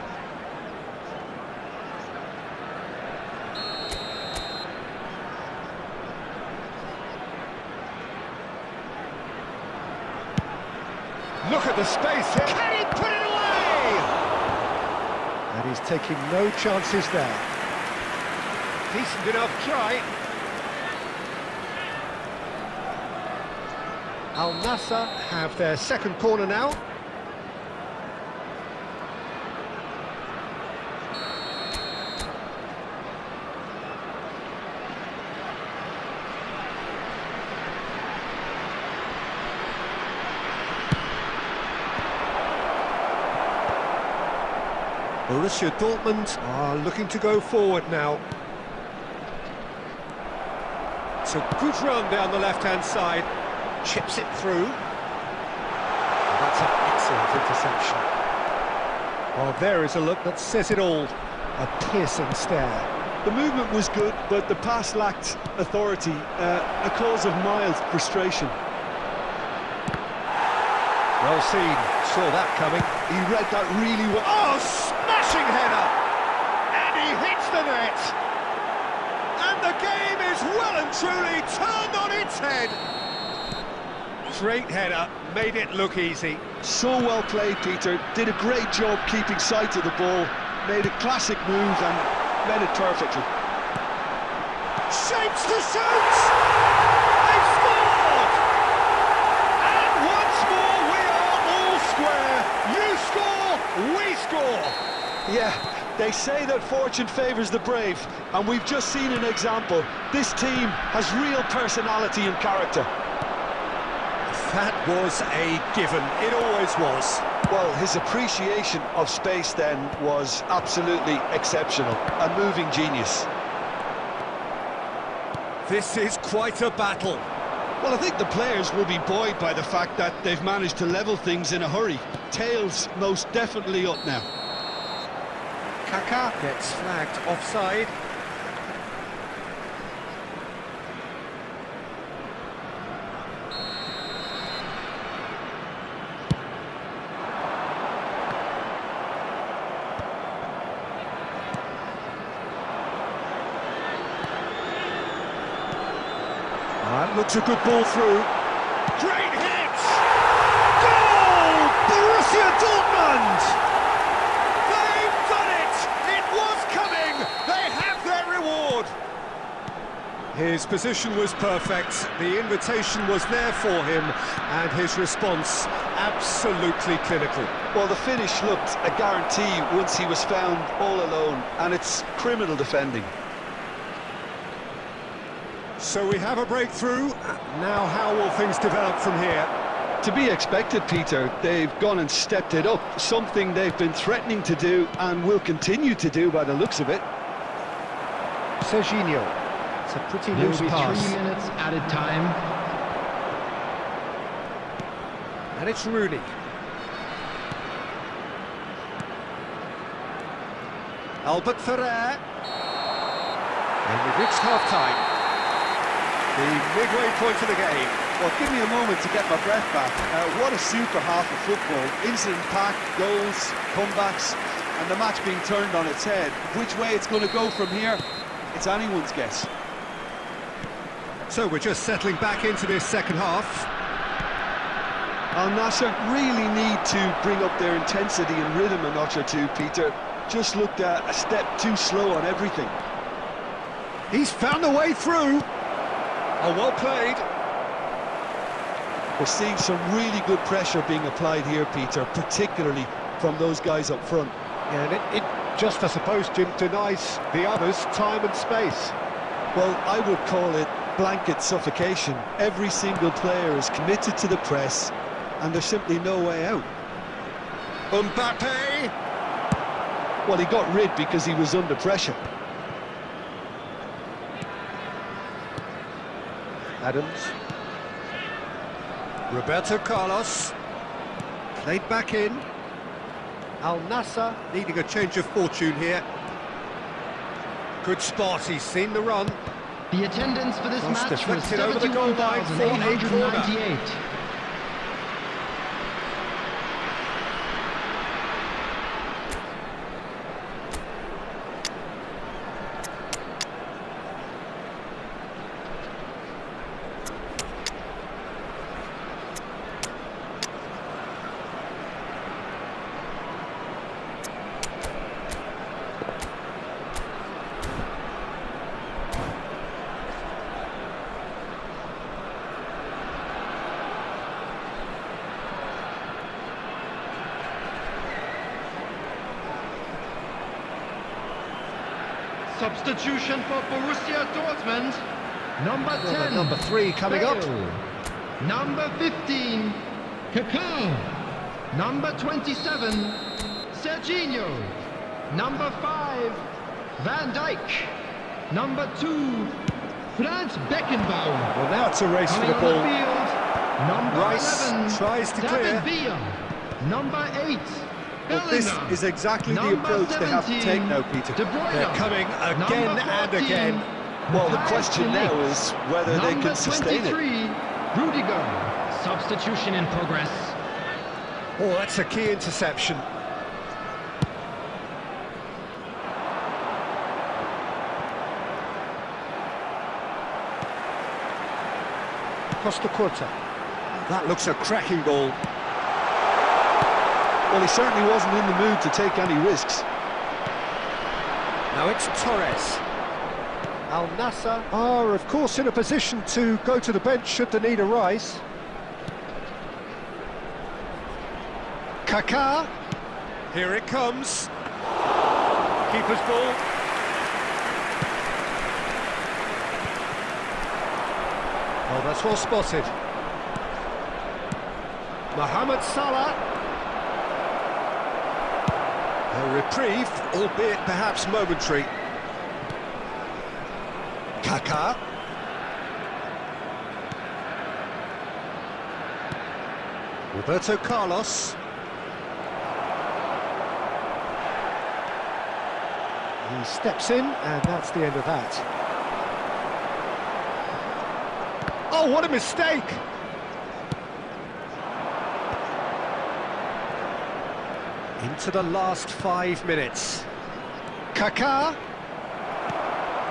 Look at the space here. Can he put it away? And he's taking no chances there. Decent enough try. Al Nassr have their second corner now. Borussia Dortmund are looking to go forward now. It's a good run down the left-hand side. Chips it through. And that's an excellent interception. Well, there is a look that says it all. A piercing stare. The movement was good, but the pass lacked authority, a cause of mild frustration. Well seen, saw that coming. He read that really well. Oh, smashing header! And he hits the net! And the game is well and truly turned on its head! Great header, made it look easy. So well played, Peter. Did a great job keeping sight of the ball. Made a classic move and read it perfectly. Shapes to shoot! They've scored! And once more we are all square. You score, we score. Yeah, they say that fortune favours the brave, and we've just seen an example. This team has real personality and character. That was a given, it always was. Well, his appreciation of space then was absolutely exceptional. A moving genius. This is quite a battle. Well, I think the players will be buoyed by the fact that they've managed to level things in a hurry. Tails most definitely up now. Kaká gets flagged offside. That looks a good ball through. Great hit! Goal! Borussia Dortmund! They've done it! It was coming! They have their reward! His position was perfect, the invitation was there for him, and his response absolutely clinical. Well, the finish looked a guarantee once he was found all alone, and it's criminal defending. So we have a breakthrough. Now how will things develop from here? To be expected, Peter. They've gone and stepped it up, something they've been threatening to do and will continue to do by the looks of it. Serginho. It's a pretty There loose will be pass. 3 minutes added time. And it's Rooney. Albert Ferrer. And we've reached half-time. The midway point of the game. Well, give me a moment to get my breath back. What a super half of football. Incident-packed, goals, comebacks, and the match being turned on its head. Which way it's going to go from here, it's anyone's guess. So we're just settling back into this second half. Al Nassr really need to bring up their intensity and rhythm a notch or two, Peter. Just looked a step too slow on everything. He's found a way through. Oh, well played. We're seeing some really good pressure being applied here, Peter, particularly from those guys up front. And it just, I suppose, Jim, denies the others time and space. Well, I would call it blanket suffocation. Every single player is committed to the press, and there's simply no way out. Mbappe! Well, he got rid because he was under pressure. Adams. Roberto Carlos. Played back in. Al Nassr needing a change of fortune here. Good spot, he's seen the run. The attendance for this match was deflected over the goal line for a corner. 71,898. Substitution for Borussia Dortmund. Number 10. Number 3 coming up. Number 15, Kaká. Number 27, Serginho. Number 5, Van Dijk. Number 2, Franz Beckenbauer. Well, now it's a race for Coming the on ball. the field, number Rice 11, tries to David clear. Villa. Number 8, But this Bellingham. is exactly the Number approach they have to 17, take now, Peter. De Bruyne. They're coming again Number and 14, again. Well, the Matthijs question de now Ligt. is whether they can sustain it. Number 23, Rudiger. Substitution in progress. Oh, that's a key interception. Costa Curta. That looks a cracking ball. Well, he certainly wasn't in the mood to take any risks. Now it's Torres. Al Nassr are, of course, in a position to go to the bench should the need arise. Kaká. Here it comes. Keeper's ball. Oh, that's well spotted. Mohamed Salah. A reprieve, albeit perhaps momentary. Kaká. Roberto Carlos. He steps in, and that's the end of that. Oh, what a mistake! Into the last 5 minutes. Kaká.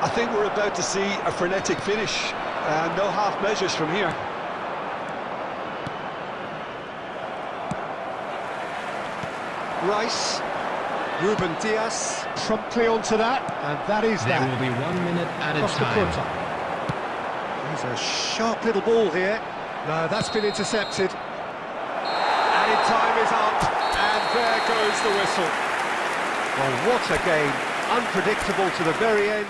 I think we're about to see a frenetic finish, and no half measures from here. Rice. Ruben Diaz promptly onto that, and that is There that. will be 1 minute added Costa time. Curta. He's a sharp little ball here. No, that's been intercepted. Added time is up, and there goes the whistle. Well, what a game. Unpredictable to the very end.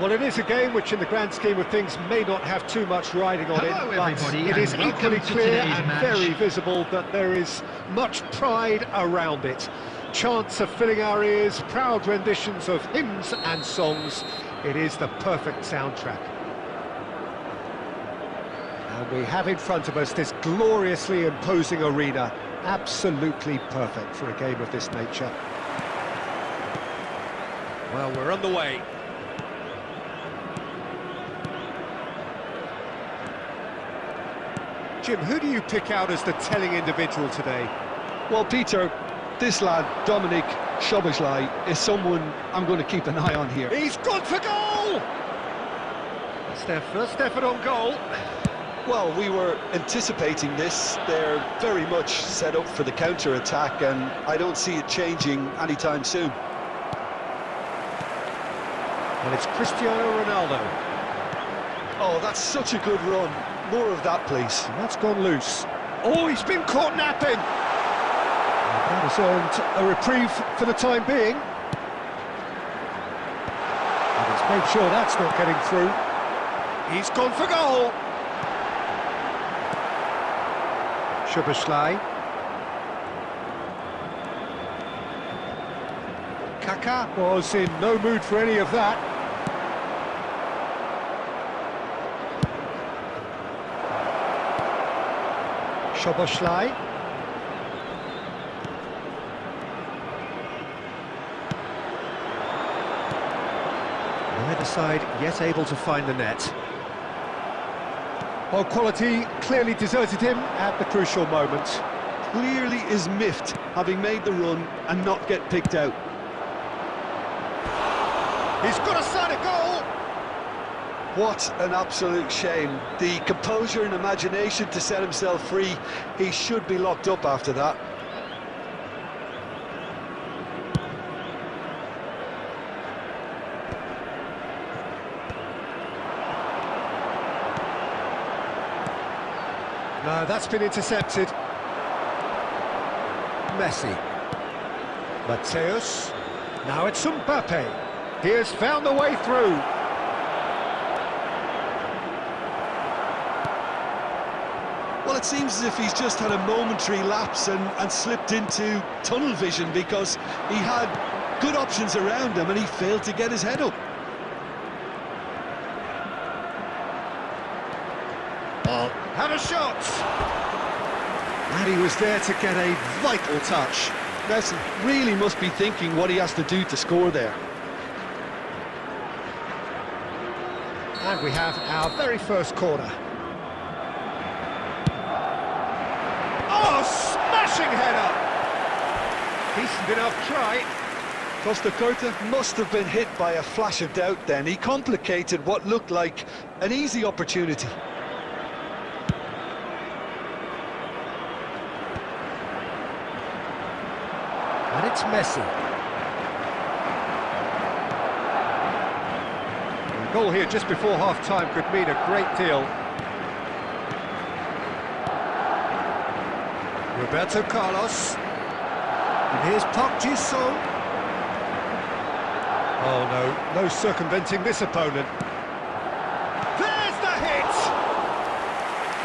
Well, it is a game which in the grand scheme of things may not have too much riding on Hello, it, but everybody, it is and welcome equally to clear today's and match. very visible that there is much pride around it. Chants are filling our ears, proud renditions of hymns and songs. It is the perfect soundtrack. And we have in front of us this gloriously imposing arena, absolutely perfect for a game of this nature. Well, we're on the way. Jim, who do you pick out as the telling individual today? Well, Peter, this lad, Dominic Szoboszlai, is someone I'm going to keep an eye on here. He's gone for goal! That's their first effort on goal. Well, we were anticipating this. They're very much set up for the counter-attack, and I don't see it changing anytime soon. And it's Cristiano Ronaldo. Oh, that's such a good run. More of that, please. And that's gone loose. Oh, he's been caught napping! And that has earned a reprieve for the time being. And he's made sure that's not getting through. He's gone for goal! Szoboszlai. Kaka was in no mood for any of that. Szoboszlai. Neither side yet able to find the net. Well, quality clearly deserted him at the crucial moment. Clearly is miffed, having made the run and not get picked out. He's got a sight of goal! What an absolute shame. The composure and imagination to set himself free. He should be locked up after that. No, that's been intercepted. Messi. Mateus. Now it's Mbappe. He has found the way through. Well, it seems as if he's just had a momentary lapse and slipped into tunnel vision, because he had good options around him and he failed to get his head up. Oh, had a shot! And he was there to get a vital touch. Messi really must be thinking what he has to do to score there. And we have our very first corner. Oh, smashing header! Decent enough try. Costa Curta must have been hit by a flash of doubt then. He complicated what looked like an easy opportunity. And it's Messi. A goal here just before half-time could mean a great deal. Roberto Carlos. And here's Park Ji-sung. Oh no, no circumventing this opponent. There's the hit!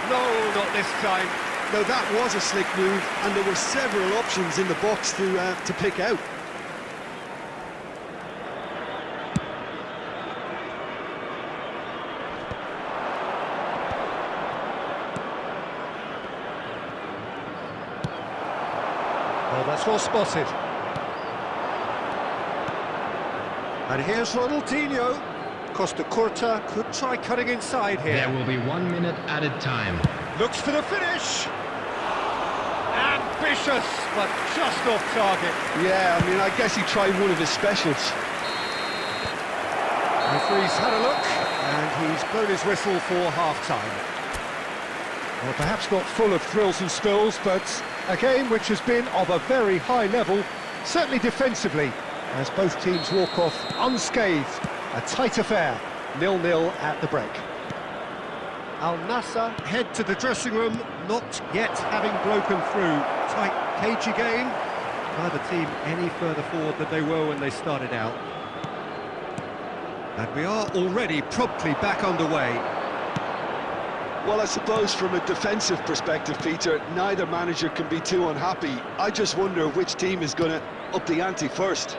No, not this time. No, that was a slick move, and there were several options in the box to pick out. Well, that's well spotted. And here's Ronaldinho. Costa Curta could try cutting inside here. There will be 1 minute added time. Looks for the finish. Ambitious, but just off target. Yeah, I mean, I guess he tried one of his specials. Referee's had a look, and he's blown his whistle for half-time. Well, perhaps not full of thrills and spills, but a game which has been of a very high level, certainly defensively, as both teams walk off unscathed. A tight affair, 0-0 at the break. Al Nassr head to the dressing room, not yet having broken through. Tight, cagey game. Neither team any further forward than they were when they started out. And we are already promptly back underway. Well, I suppose from a defensive perspective, Peter, neither manager can be too unhappy. I just wonder which team is going to up the ante first.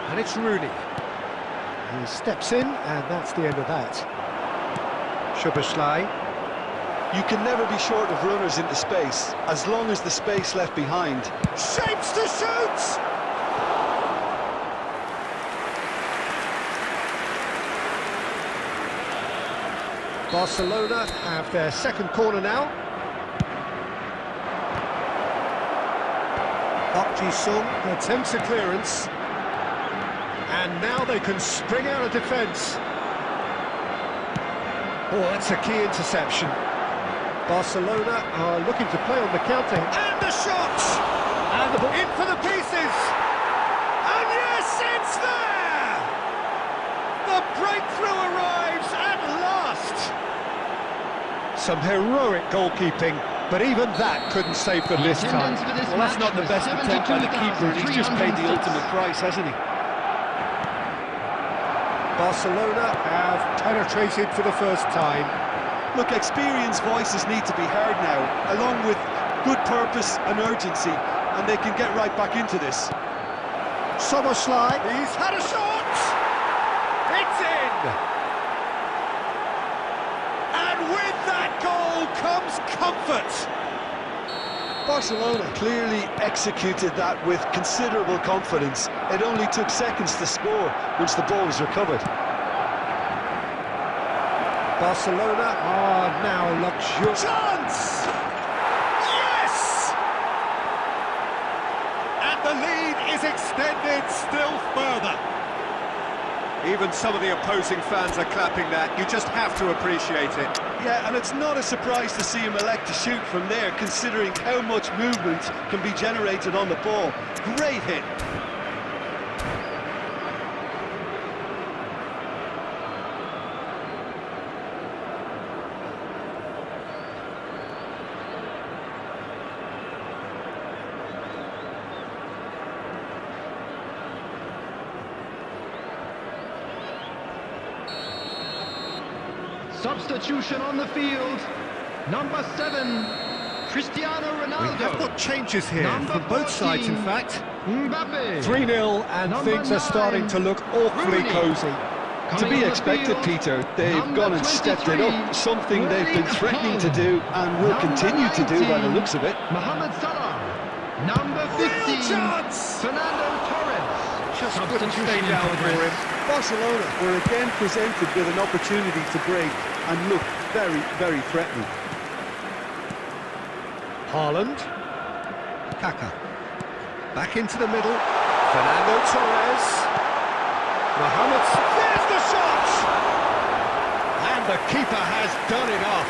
And it's Rooney. He steps in, and that's the end of that. Szoboszlai. You can never be short of runners into space, as long as the space left behind. Shapes to shoot! Barcelona have their second corner now. Park Ji-sung attempts a clearance. And now they can spring out of defence. Oh, that's a key interception. Barcelona are looking to play on the counter. And the shot! And the ball in for the pieces! And yes, it's there! The breakthrough arrives at last! Some heroic goalkeeping, but even that couldn't save them this time. Well, that's not the best attempt by the keeper, and he's just paid the ultimate price, hasn't he? Barcelona have penetrated for the first time. Look, experienced voices need to be heard now, along with good purpose and urgency, and they can get right back into this. Szoboszlai, he's had a shot! It's in! And with that goal comes comfort! Barcelona clearly executed that with considerable confidence. It only took seconds to score once the ball was recovered. Barcelona are now luxurious. Chance! Yes! And the lead is extended still further. Even some of the opposing fans are clapping that. You just have to appreciate it. Yeah, and it's not a surprise to see him elect to shoot from there, considering how much movement can be generated on the ball. Great hit. Substitution on the field. Number 7, Cristiano Ronaldo. We have got changes here Number from both 14, sides, in fact. Mbappe. 3-0, and Number things are starting 9, to look awfully Rooney. cosy. To be expected, Peter. They've gone and stepped it up, something they've been threatening to do and will continue to do by the looks of it. Mohamed Salah. Number 15, chance! Fernando Torres. Just couldn't Substitution stay in down for progress. him. Barcelona were again presented with an opportunity to break and look very, very threatening. Haaland. Kaka. Back into the middle. Fernando Torres. Mohamed. There's the shot! And the keeper has done it off.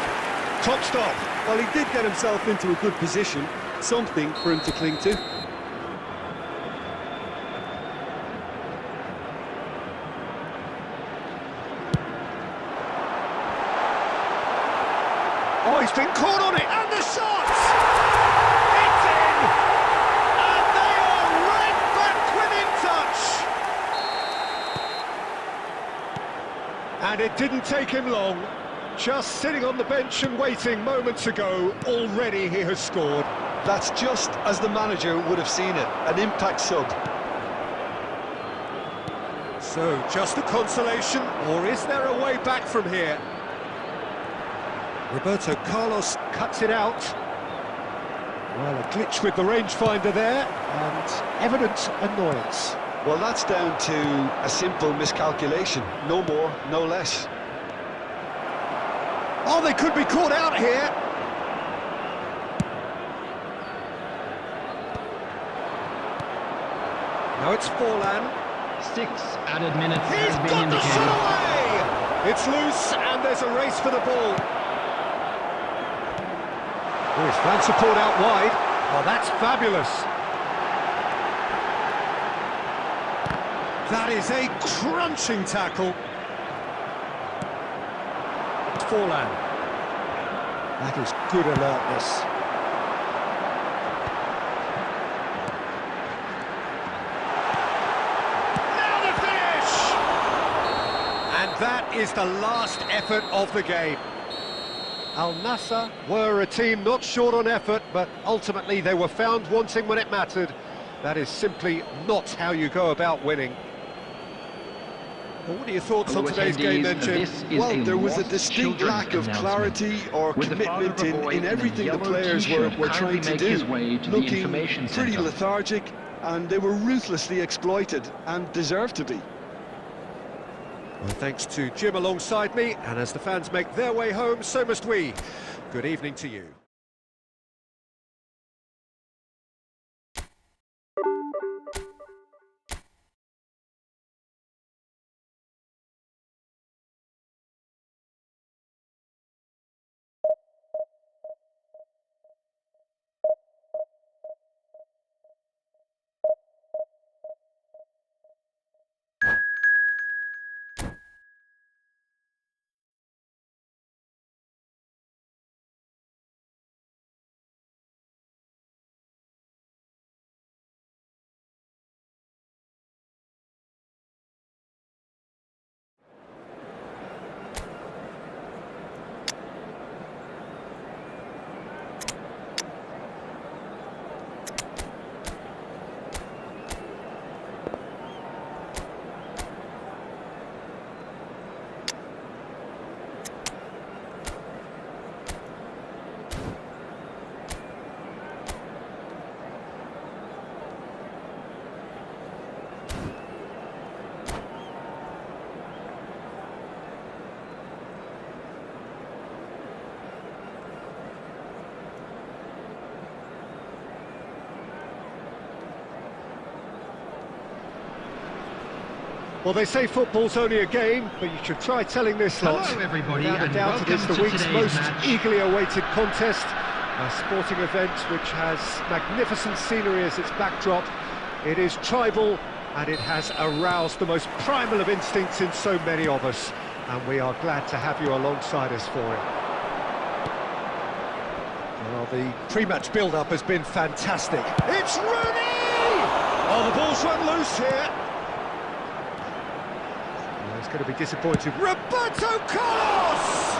Top stop. Well, he did get himself into a good position, something for him to cling to. Oh, he's been caught on it, and the shot! It's in! And they are right back within touch! And it didn't take him long. Just sitting on the bench and waiting moments ago, already he has scored. That's just as the manager would have seen it, an impact sub. So, just a consolation, or is there a way back from here? Roberto Carlos cuts it out. Well, a glitch with the rangefinder there, and evident annoyance. Well, that's down to a simple miscalculation. No more, no less. Oh, they could be caught out here. Now it's Forlan. 6 added minutes He's has been got the shot indicated. away! It's loose, and there's a race for the ball. Oh, his fan support out wide. Oh, that's fabulous. That is a crunching tackle. Forlan. That is good alertness. Now the that is the last effort of the game. Al Nassr were a team not short on effort, but ultimately they were found wanting when it mattered. That is simply not how you go about winning. Well, what are your thoughts on today's game then, Jim? Well, there was a distinct lack of clarity or commitment in everything the players were trying to do. Looking pretty lethargic, and they were ruthlessly exploited and deserved to be. Well, thanks to Jim alongside me, and as the fans make their way home, so must we. Good evening to you. Well, they say football's only a game, but you should try telling this lot. Hello, everybody, Without a and doubt, it is the welcome to week's today's most match. eagerly awaited contest. A sporting event which has magnificent scenery as its backdrop. It is tribal, and it has aroused the most primal of instincts in so many of us. And we are glad to have you alongside us for it. Well, the pre-match build-up has been fantastic. It's Rooney! Oh, the ball's run loose here. He's going to be disappointed. Roberto Carlos!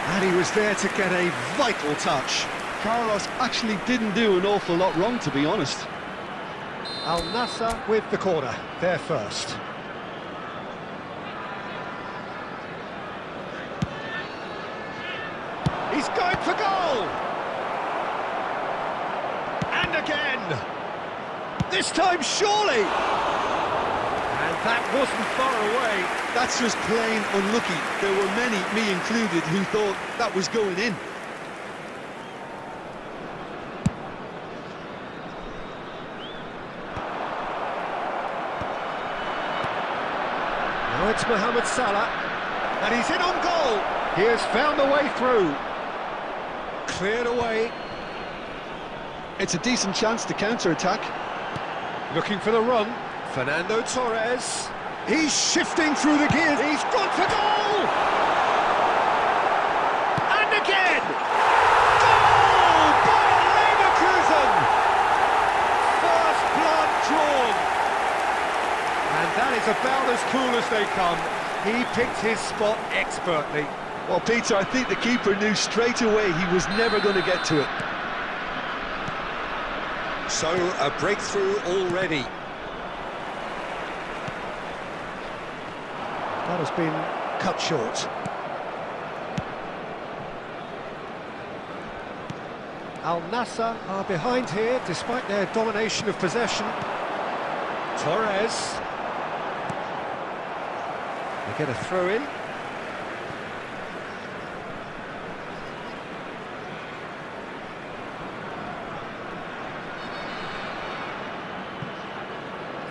And he was there to get a vital touch. Carlos actually didn't do an awful lot wrong, to be honest. Al Nassr with the corner, there first. He's going for goal! And again! This time, surely! And that wasn't far away. That's just plain unlucky. There were many, me included, who thought that was going in. Now it's Mohamed Salah, and he's in on goal. He has found a way through. Cleared away. It's a decent chance to counter-attack. Looking for the run. Fernando Torres. He's shifting through the gears. He's gone for goal! And again! Goal by Leverkusen! First blood drawn. And that is about as cool as they come. He picked his spot expertly. Well, Peter, I think the keeper knew straight away he was never going to get to it. So, a breakthrough already. That has been cut short. Al Nassr are behind here, despite their domination of possession. Torres. They get a throw in.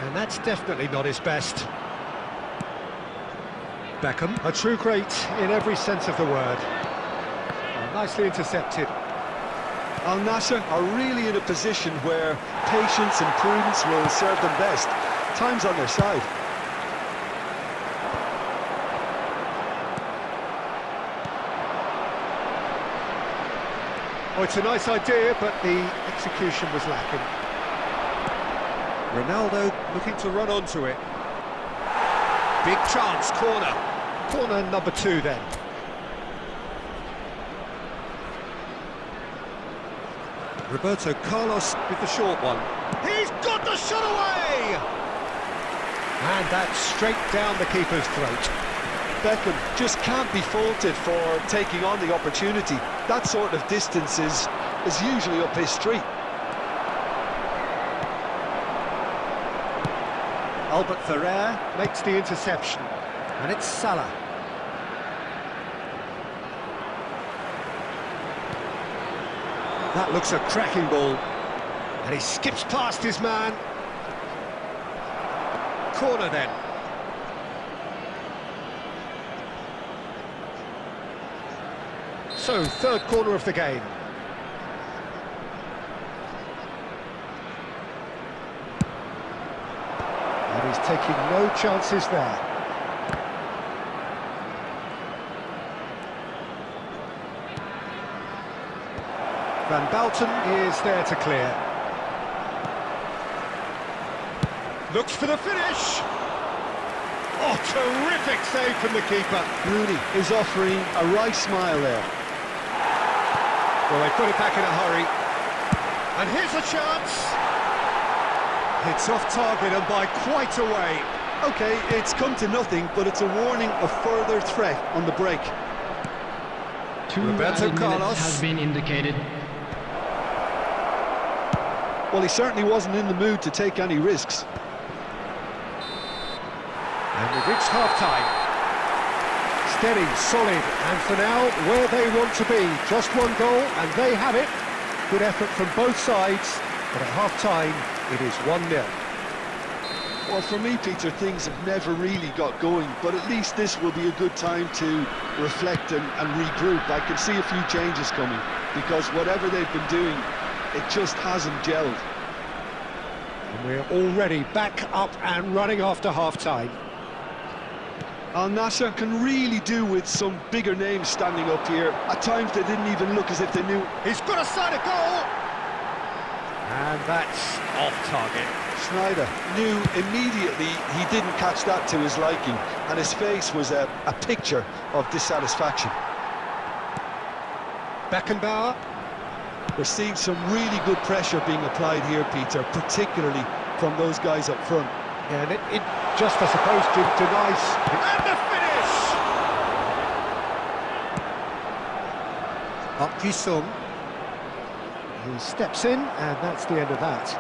And that's definitely not his best. Beckham, a true great in every sense of the word. Nicely intercepted. Al Nassr are really in a position where patience and prudence will serve them best. Time's on their side. Oh, it's a nice idea, but the execution was lacking. Ronaldo looking to run onto it. Big chance, corner. Corner number 2 then. Roberto Carlos with the short one. He's got the shot away! And that's straight down the keeper's throat. Beckham just can't be faulted for taking on the opportunity. That sort of distance is usually up his street. Albert Ferrer makes the interception, and it's Salah. That looks a cracking ball, and he skips past his man. Corner then. So, third corner of the game. And he's taking no chances there. Van Bouten is there to clear. Looks for the finish! Oh, terrific save from the keeper. Rooney is offering a right smile there. Well, they put it back in a hurry. And here's a chance! It's off target and by quite a way. OK, it's come to nothing, but it's a warning of further threat on the break. Roberto Carlos has been indicated. Well, he certainly wasn't in the mood to take any risks. And we've reached half-time. Steady, solid, and for now, where they want to be. Just one goal, and they have it. Good effort from both sides, but at half-time, it is 1-0. Well, for me, Peter, things have never really got going, but at least this will be a good time to reflect and regroup. I can see a few changes coming, because whatever they've been doing, it just hasn't gelled. And we're already back up and running after half-time. Al Nassr can really do with some bigger names standing up here. At times they didn't even look as if they knew. He's got a side of goal! And that's off target. Schneider knew immediately he didn't catch that to his liking, and his face was a picture of dissatisfaction. Beckenbauer. We're seeing some really good pressure being applied here, Peter, particularly from those guys up front. Yeah, and it just, I suppose, denies... And the finish! Up Ji-sung. He steps in, and that's the end of that.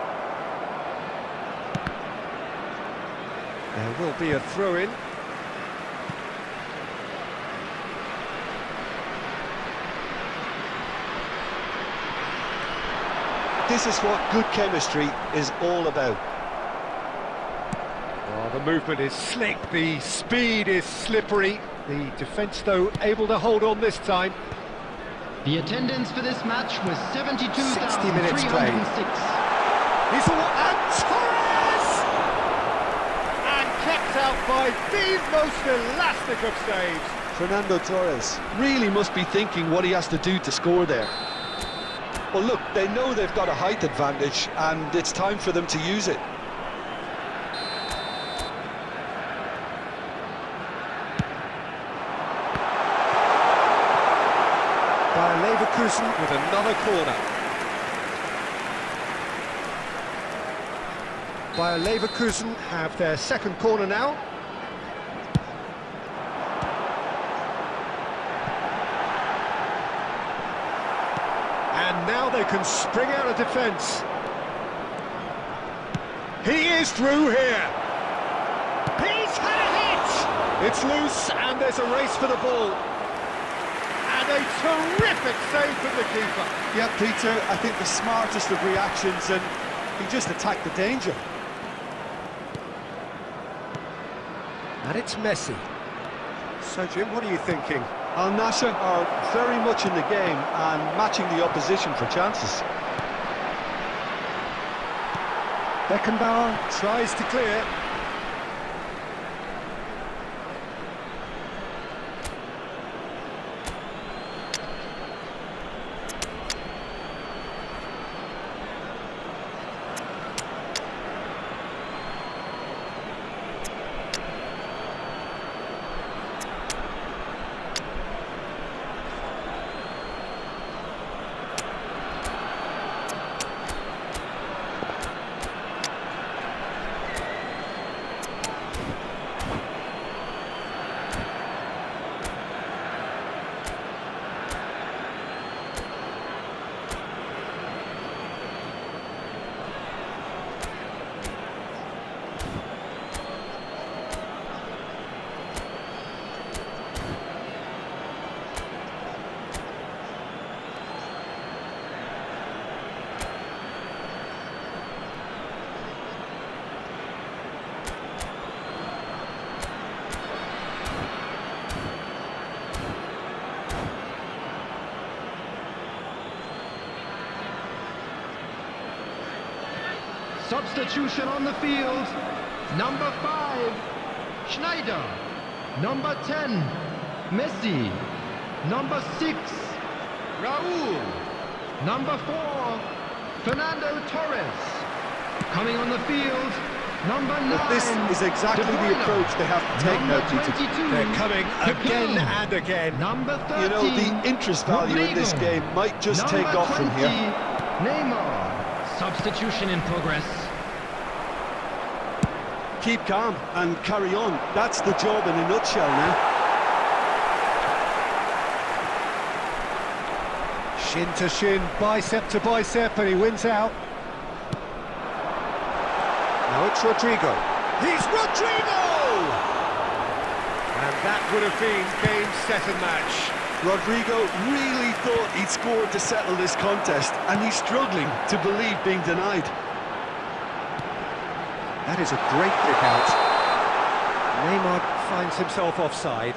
There will be a throw-in. This is what good chemistry is all about. Oh, the movement is slick, the speed is slippery. The defence, though, able to hold on this time. The attendance for this match was 72,306. 60 minutes played. He's and Torres! And kept out by the most elastic of saves. Fernando Torres really must be thinking what he has to do to score there. Well, look, they know they've got a height advantage, and it's time for them to use it. Bayer Leverkusen with another corner. Bayer Leverkusen have their second corner now. And now they can spring out of defence. He is through here. He's had a hit! It's loose and there's a race for the ball. And a terrific save from the keeper. Yeah, Peter, I think the smartest of reactions, and he just attacked the danger. And it's Messi. So, Jim, what are you thinking? Al Nassr are very much in the game and matching the opposition for chances. Beckenbauer tries to clear. Substitution on the field. Number 5, Schneider. Number 10, Messi. Number 6, Raul. Number 4, Fernando Torres. Coming on the field, number 9. But this is exactly the approach they have to take now, Peter. They're coming again and again. Number 30, You know, the interest value in this game might just take Number off from 20, here. Neymar. Substitution in progress. Keep calm and carry on. That's the job in a nutshell now. Shin to shin, bicep to bicep, and he wins out. Now it's Rodrigo. He's Rodrigo! And that would have been game, set and match. Rodrigo really thought he'd scored to settle this contest, and he's struggling to believe being denied. That is a great kick out. Neymar finds himself offside.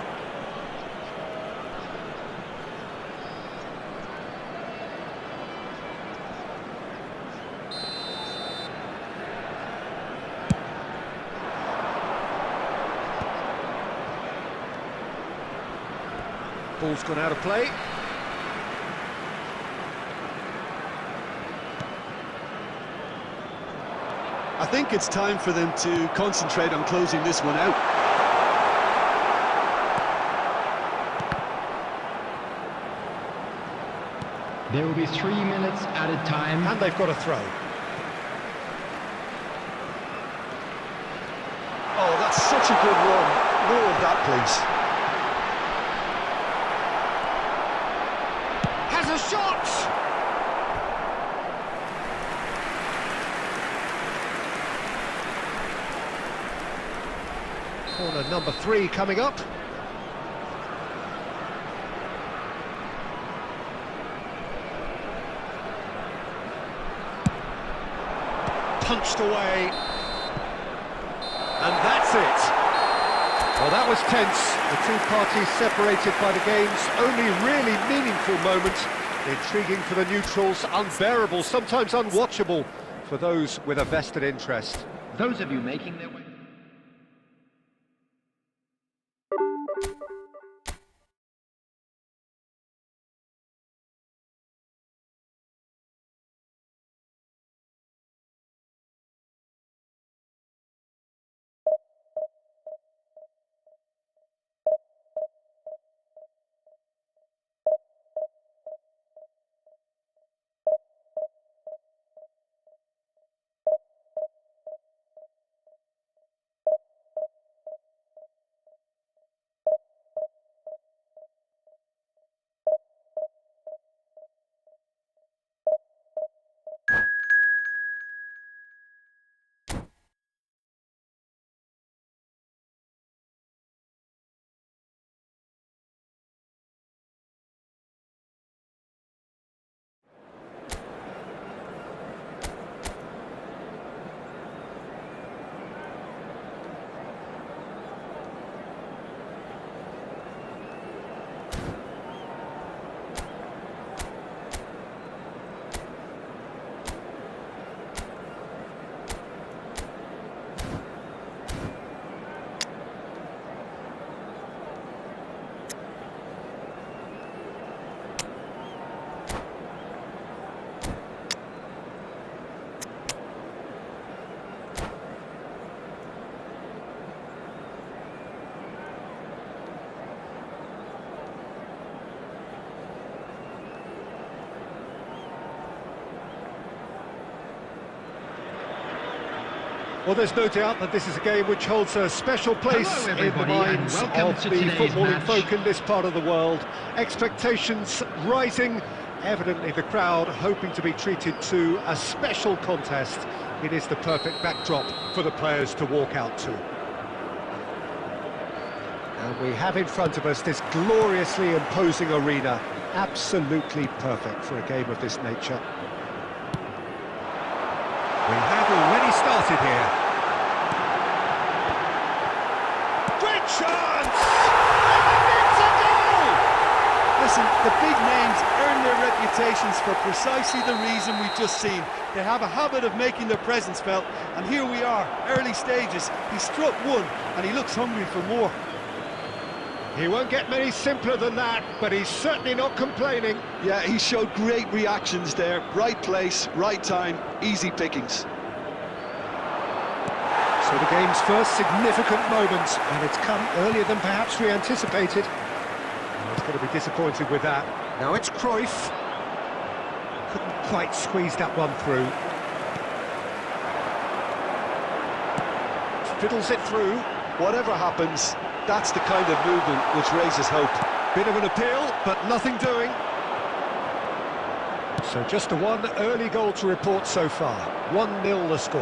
Ball's gone out of play. I think it's time for them to concentrate on closing this one out. There will be 3 minutes added time. And they've got a throw. Oh, that's such a good run. More of that, please. Has a shot! Corner number 3 coming up. Punched away. And that's it. Well, that was tense. The two parties separated by the game's only really meaningful moment. Intriguing for the neutrals, unbearable, sometimes unwatchable for those with a vested interest. Those of you making their way... Well, there's no doubt that this is a game which holds a special place in the minds of the footballing folk in this part of the world. Expectations rising, evidently the crowd hoping to be treated to a special contest. It is the perfect backdrop for the players to walk out to. And we have in front of us this gloriously imposing arena, absolutely perfect for a game of this nature. We have already started here. Great chance! And it's a goal! Listen, the big names earn their reputations for precisely the reason we've just seen. They have a habit of making their presence felt, and here we are, early stages. He struck one, and he looks hungry for more. He won't get many simpler than that, but he's certainly not complaining. Yeah, he showed great reactions there. Right place, right time, easy pickings. So the game's first significant moment, and it's come earlier than perhaps we anticipated. He's going to be disappointed with that. Now it's Cruyff. Couldn't quite squeeze that one through. Fiddles it through. Whatever happens, that's the kind of movement which raises hope. Bit of an appeal, but nothing doing. So just the one early goal to report so far. 1-0 the score.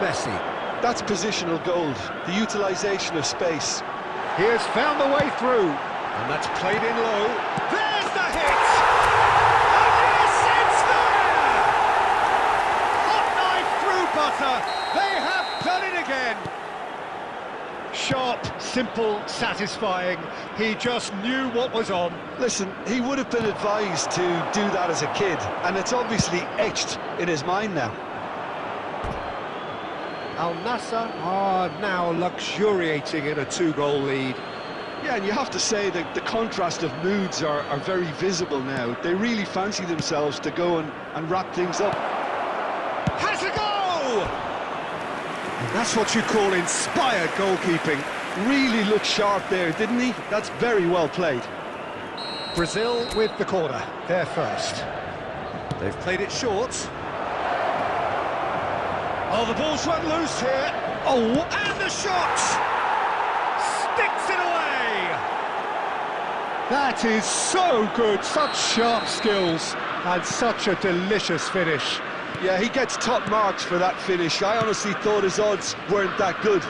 Messi. That's positional gold, the utilisation of space. He has found the way through, and that's played in low. There's the hit! And yes, it's there! Hot knife through butter. They have done it again. Sharp, simple, satisfying. He just knew what was on. Listen, he would have been advised to do that as a kid, and it's obviously etched in his mind now. Al Nassr are now luxuriating in a 2-goal lead. Yeah, and you have to say that the contrast of moods are very visible now. They really fancy themselves to go and wrap things up. Has a goal! And that's what you call inspired goalkeeping. Really looked sharp there, didn't he? That's very well played. Brazil with the corner, they're first. They've played it short. Oh, the ball's run loose here. Oh, and the shot! Sticks it away! That is so good, such sharp skills, and such a delicious finish. Yeah, he gets top marks for that finish. I honestly thought his odds weren't that good.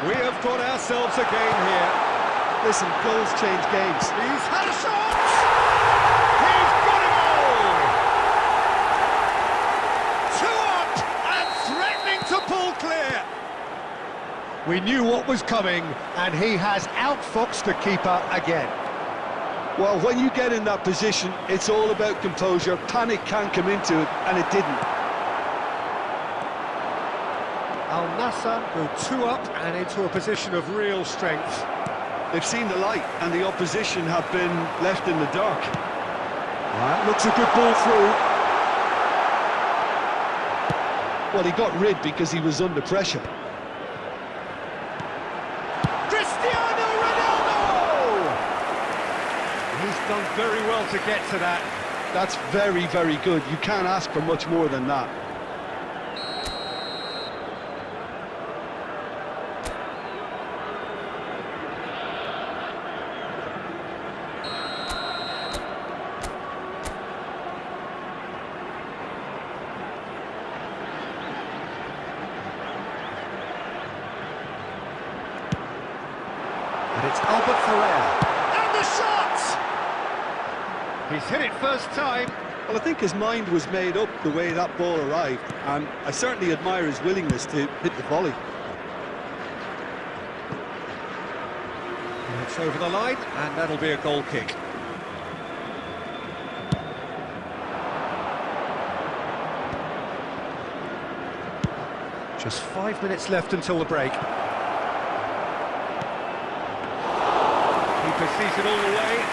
We have got ourselves a game here. Listen, goals change games. He's had a shot! He's got a goal! 2 up and threatening to pull clear. We knew what was coming, and he has outfoxed the keeper again. Well, when you get in that position, it's all about composure. Panic can come into it, and it didn't. Al Nassr go 2 up and into a position of real strength. They've seen the light, and the opposition have been left in the dark. That looks a good ball through. Well, he got rid because he was under pressure. Cristiano Ronaldo! He's done very well to get to that. That's very, very good. You can't ask for much more than that. And it's Albert Ferrer. And the shot! He's hit it first time. Well, I think his mind was made up the way that ball arrived, and I certainly admire his willingness to hit the volley. And it's over the line, and that'll be a goal kick. Just 5 minutes left until the break. Keeper sees it all the way.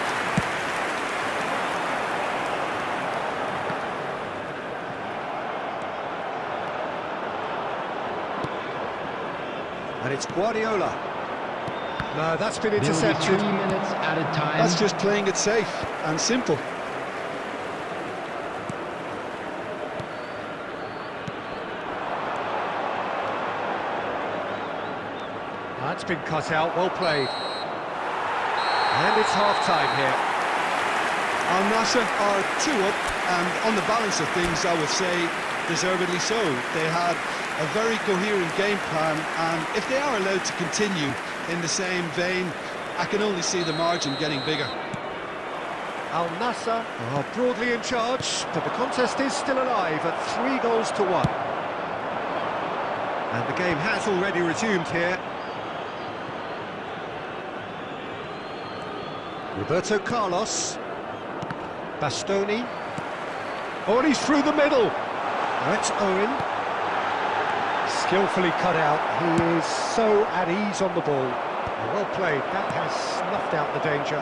And it's Guardiola. No, that's been intercepted. 3 minutes at a time. That's just playing it safe and simple. That's been cut out, well played. And it's half-time here. Al Nassr are 2 up, and on the balance of things, I would say deservedly so. They had a very coherent game plan, and if they are allowed to continue in the same vein, I can only see the margin getting bigger. Al Nassr are broadly in charge, but the contest is still alive at 3-1. And the game has already resumed here. Roberto Carlos. Bastoni. Oh, and he's through the middle. Now it's Owen. Skillfully cut out. He is so at ease on the ball. Well played. That has snuffed out the danger.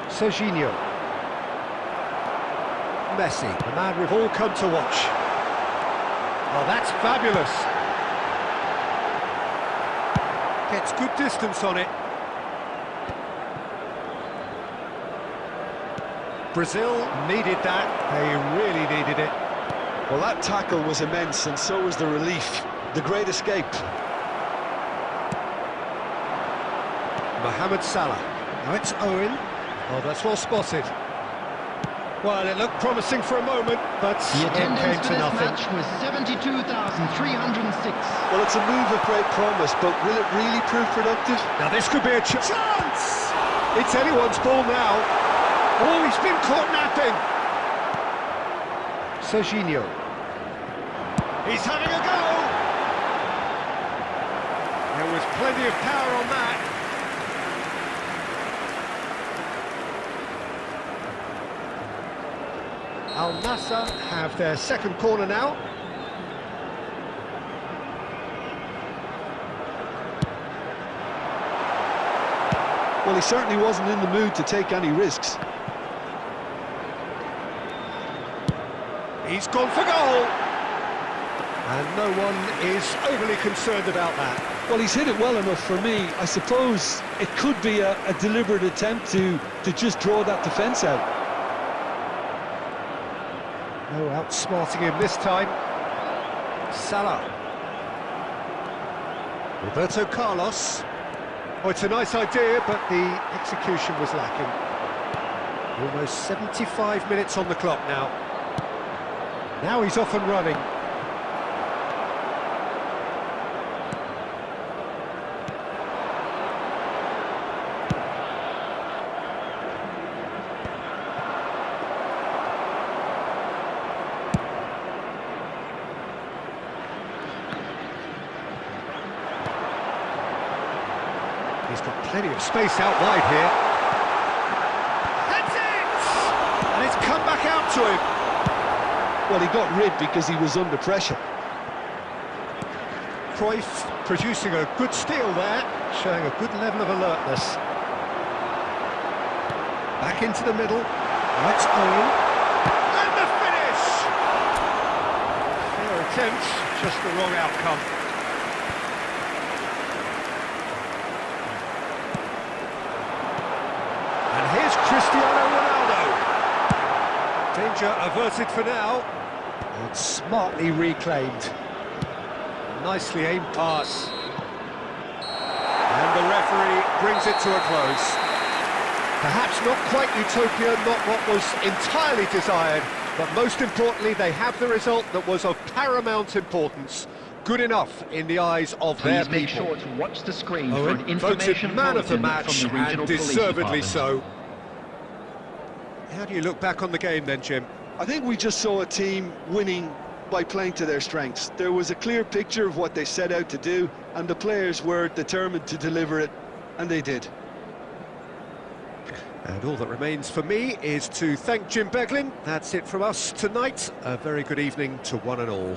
Serginho. Messi, the man we've all come to watch. Oh, that's fabulous. Gets good distance on it. Brazil needed that. They really needed it. Well, that tackle was immense, and so was the relief. The great escape. Mohamed Salah. Now it's Owen. Oh, that's well spotted. Well, it looked promising for a moment, but The it came attendance for to this nothing. match was 72,306. Well, it's a move of great promise, but will it really prove productive? Now this could be a chance! It's anyone's ball now. Oh, he's been caught napping. Serginho. He's having a go! There was plenty of power on that. Al Nassr have their second corner now. Well, he certainly wasn't in the mood to take any risks. He's gone for goal! And no one is overly concerned about that. Well, he's hit it well enough for me. I suppose it could be a deliberate attempt to just draw that defence out. No outsmarting him this time. Salah. Roberto Carlos. Oh, it's a nice idea, but the execution was lacking. Almost 75 minutes on the clock now. Now he's off and running. He's got plenty of space out wide here. That's it! And it's come back out to him. Well, he got rid because he was under pressure. Cruyff producing a good steal there, showing a good level of alertness. Back into the middle. That's Owen. And the finish! Fair attempt, just the wrong outcome. And here's Cristiano Ronaldo. Danger averted for now. And smartly reclaimed. Nicely aimed pass. And the referee brings it to a close. Perhaps not quite utopia, not what was entirely desired, but most importantly, they have the result that was of paramount importance. Good enough in the eyes of their Please make people. sure to watch the screen for Owen an information voted man of the bulletin match, from the regional and police deservedly department. so. How do you look back on the game then, Jim? I think we just saw a team winning by playing to their strengths. There was a clear picture of what they set out to do, and the players were determined to deliver it, and they did. And all that remains for me is to thank Jim Beglin. That's it from us tonight. A very good evening to one and all.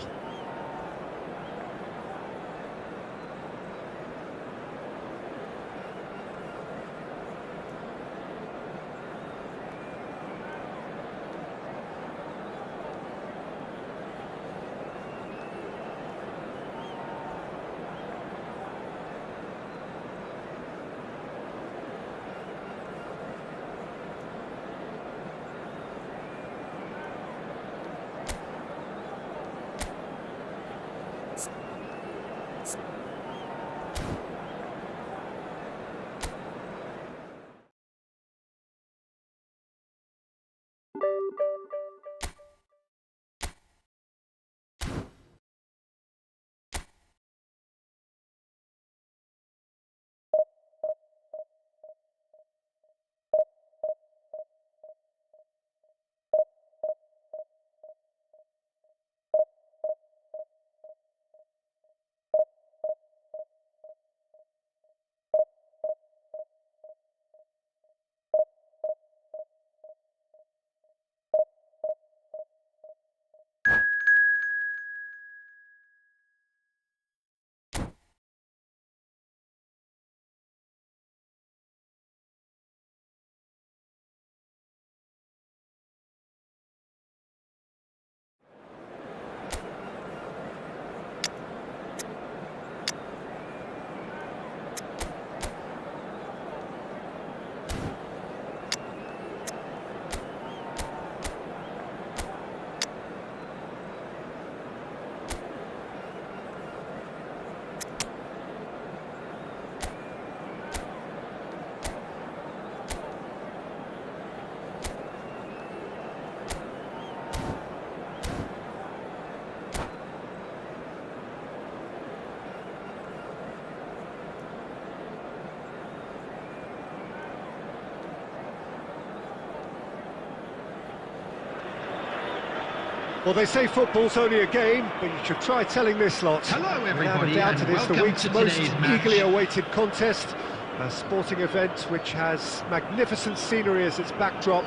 Well, they say football's only a game, but you should try telling this lot. Hello, Without everybody, a doubt, and it is the welcome week's to most today's match. eagerly awaited contest. A sporting event which has magnificent scenery as its backdrop.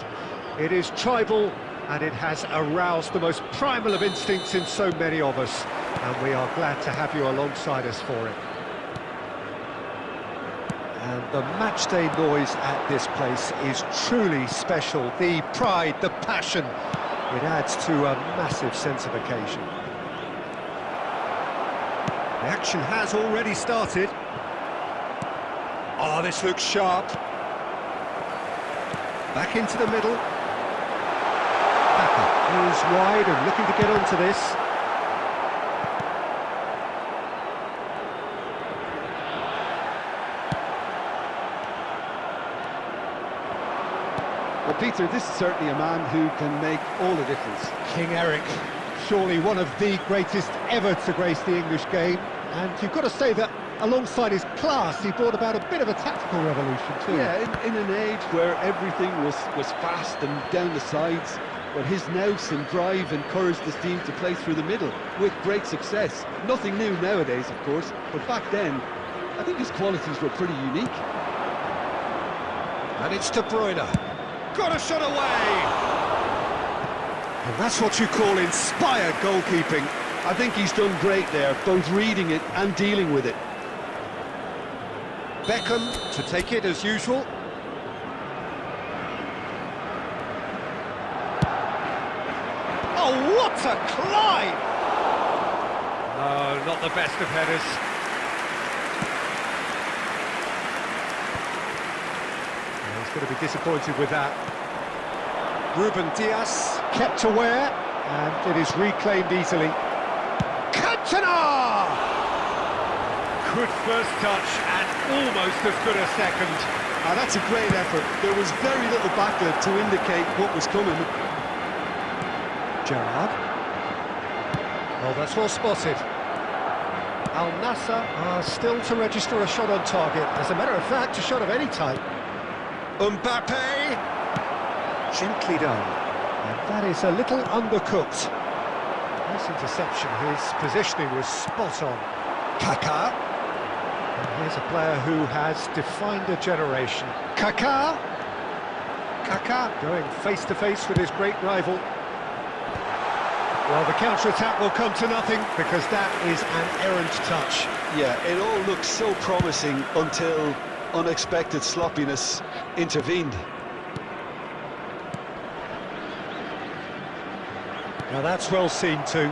It is tribal, and it has aroused the most primal of instincts in so many of us. And we are glad to have you alongside us for it. And the matchday noise at this place is truly special. The pride, the passion, it adds to a massive sense of occasion. The action has already started. Oh, this looks sharp. Back into the middle. Baka goes wide and looking to get onto this. Well, Peter, this is certainly a man who can make all the difference. King Eric, surely one of the greatest ever to grace the English game. And you've got to say that alongside his class, he brought about a bit of a tactical revolution too. Yeah, in an age where everything was fast and down the sides, but his nous and drive encouraged his team to play through the middle with great success. Nothing new nowadays, of course, but back then, I think his qualities were pretty unique. And it's De Bruyne. Got a shot away! And that's what you call inspired goalkeeping. I think he's done great there, both reading it and dealing with it. Beckham to take it as usual. Oh, what a climb! No, not the best of headers. Well, he's going to be disappointed with that. Ruben Dias kept aware, and it is reclaimed easily. Cantona! Good first touch and almost as good a second. Now that's a great effort. There was very little backup to indicate what was coming. Gerrard. Well, that's well spotted. Al Nassr are still to register a shot on target. As a matter of fact, a shot of any type. Mbappe! Gently done. And that is a little undercooked. Nice interception. His positioning was spot on. Kaká. And here's a player who has defined a generation. Kaká. Kaká going face-to-face with his great rival. Well, the counter-attack will come to nothing because that is an errant touch. Yeah, it all looked so promising until unexpected sloppiness intervened. Now that's well seen too.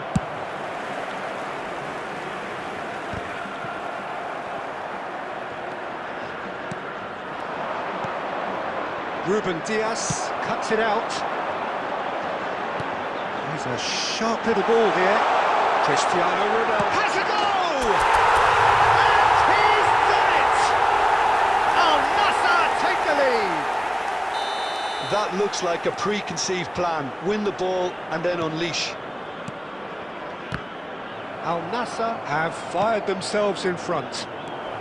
Ruben Dias cuts it out. He's a sharp little ball here. Cristiano Ronaldo has a goal! And he's done it! Al Nassr take the lead! That looks like a preconceived plan. Win the ball and then unleash. Al Nassr have fired themselves in front.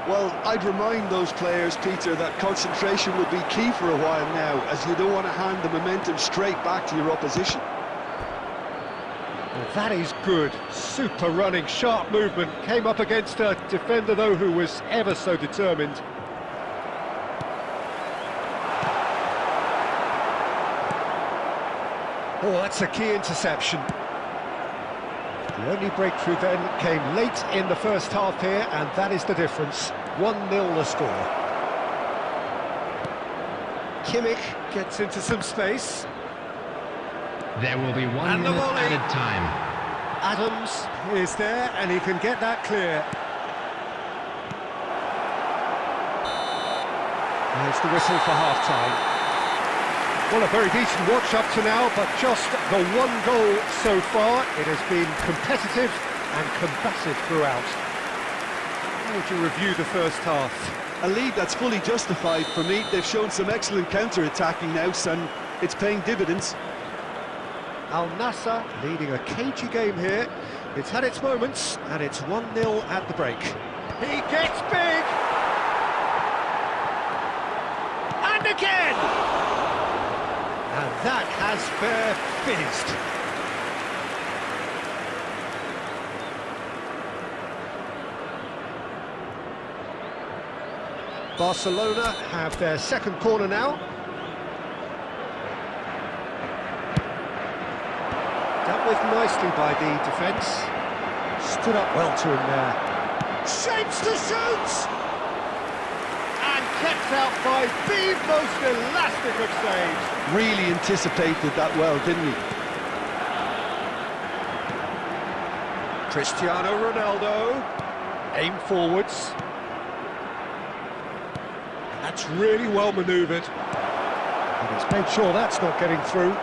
Well, I'd remind those players, Peter, that concentration will be key for a while now, as you don't want to hand the momentum straight back to your opposition. Well, that is good. Super running, sharp movement. Came up against a defender, though, who was ever so determined. Oh, that's a key interception. The only breakthrough then came late in the first half here, and that is the difference. 1-0 the score. Kimmich gets into some space. There will be one And the minute volley. added time. Adams is there, and he can get that clear. There's the whistle for half-time. Well, a very decent watch up to now, but just the one goal so far. It has been competitive and combative throughout. How would you review the first half? A lead that's fully justified for me. They've shown some excellent counter-attacking now, and it's paying dividends. Al Nassr leading a cagey game here. It's had its moments, and it's 1-0 at the break. He gets big! And again! And that has fair finished. Barcelona have their second corner now. Dealt with nicely by the defence. Stood up well to him there. Shapes to shoot! And kept out by the most elastic of saves. Really anticipated that well, didn't he? Cristiano Ronaldo. Aim forwards. That's really well manoeuvred. And he's made sure that's not getting through.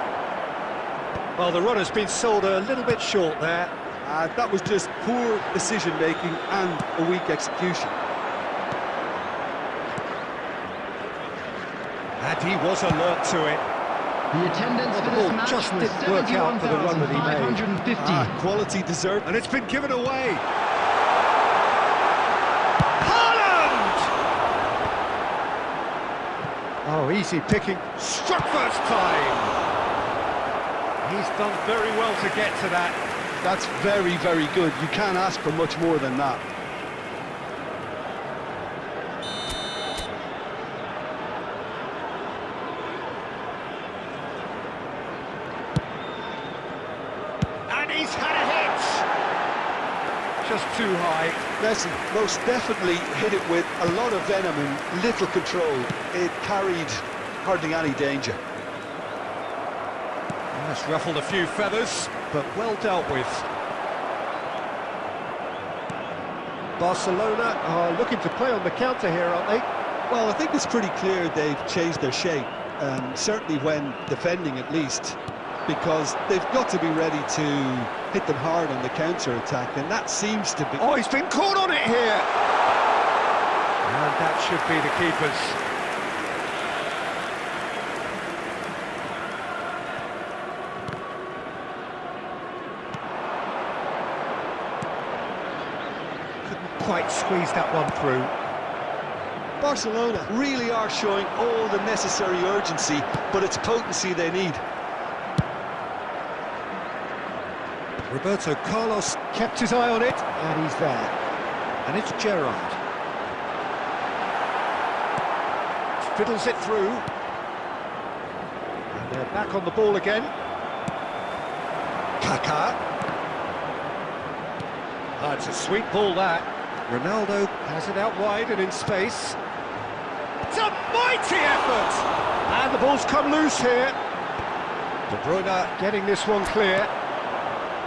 Well, the runner's been sold a little bit short there. That was just poor decision-making and a weak execution. And he was alert to it. The attendance for The this ball match just was didn't work out for the run that he made. 71,550. Quality deserved. And it's been given away. Haaland! Oh, easy picking. Struck first time. He's done very well to get to that. That's very, very good. You can't ask for much more than that. And he's had a hit. Just too high. Messi most definitely hit it with a lot of venom and little control. It carried hardly any danger. That's ruffled a few feathers, but well dealt with. Barcelona are looking to play on the counter here, aren't they? Well, I think it's pretty clear they've changed their shape, certainly when defending at least, because they've got to be ready to hit them hard on the counter-attack, and that seems to be... Oh, he's been caught on it here! And that should be the keeper's. Quite squeezed that one through. Barcelona really are showing all the necessary urgency, but it's potency they need. Roberto Carlos kept his eye on it, and he's there. And it's Gerrard. Fiddles it through. And they're back on the ball again. Kaká. That's a sweet ball, that. Ronaldo has it out wide and in space. It's a mighty effort! And the ball's come loose here. De Bruyne getting this one clear.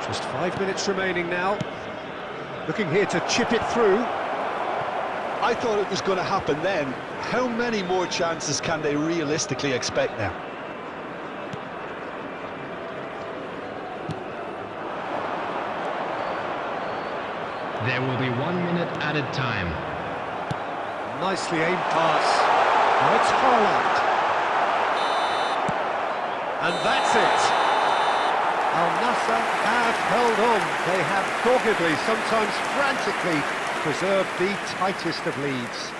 Just 5 minutes remaining now. Looking here to chip it through. I thought it was going to happen then. How many more chances can they realistically expect now? There will be 1 minute added time. Nicely aimed pass. Now it's Haaland. And that's it. Al Nassr have held on. They have doggedly, sometimes frantically, preserved the tightest of leads.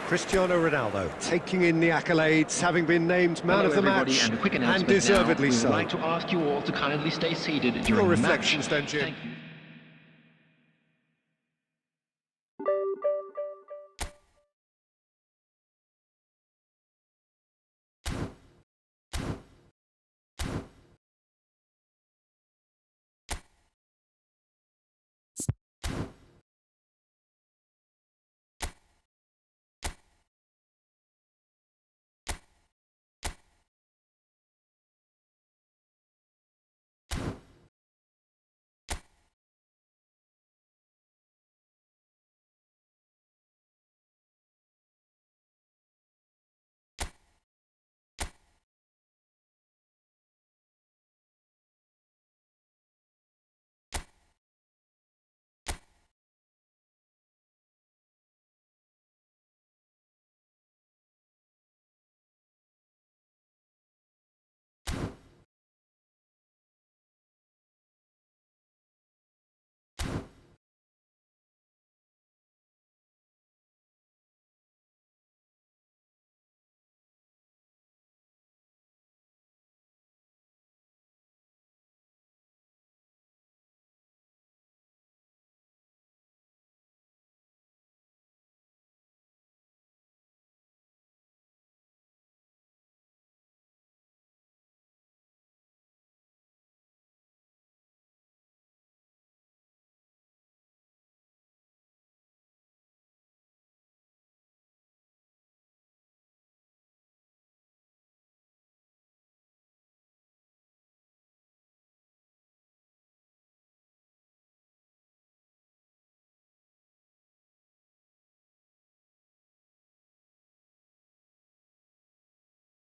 Cristiano Ronaldo taking in the accolades, having been named man of the match, and deservedly so. We would like to ask you all to kindly stay seated during Your the match. reflections then, Jim? Thank you.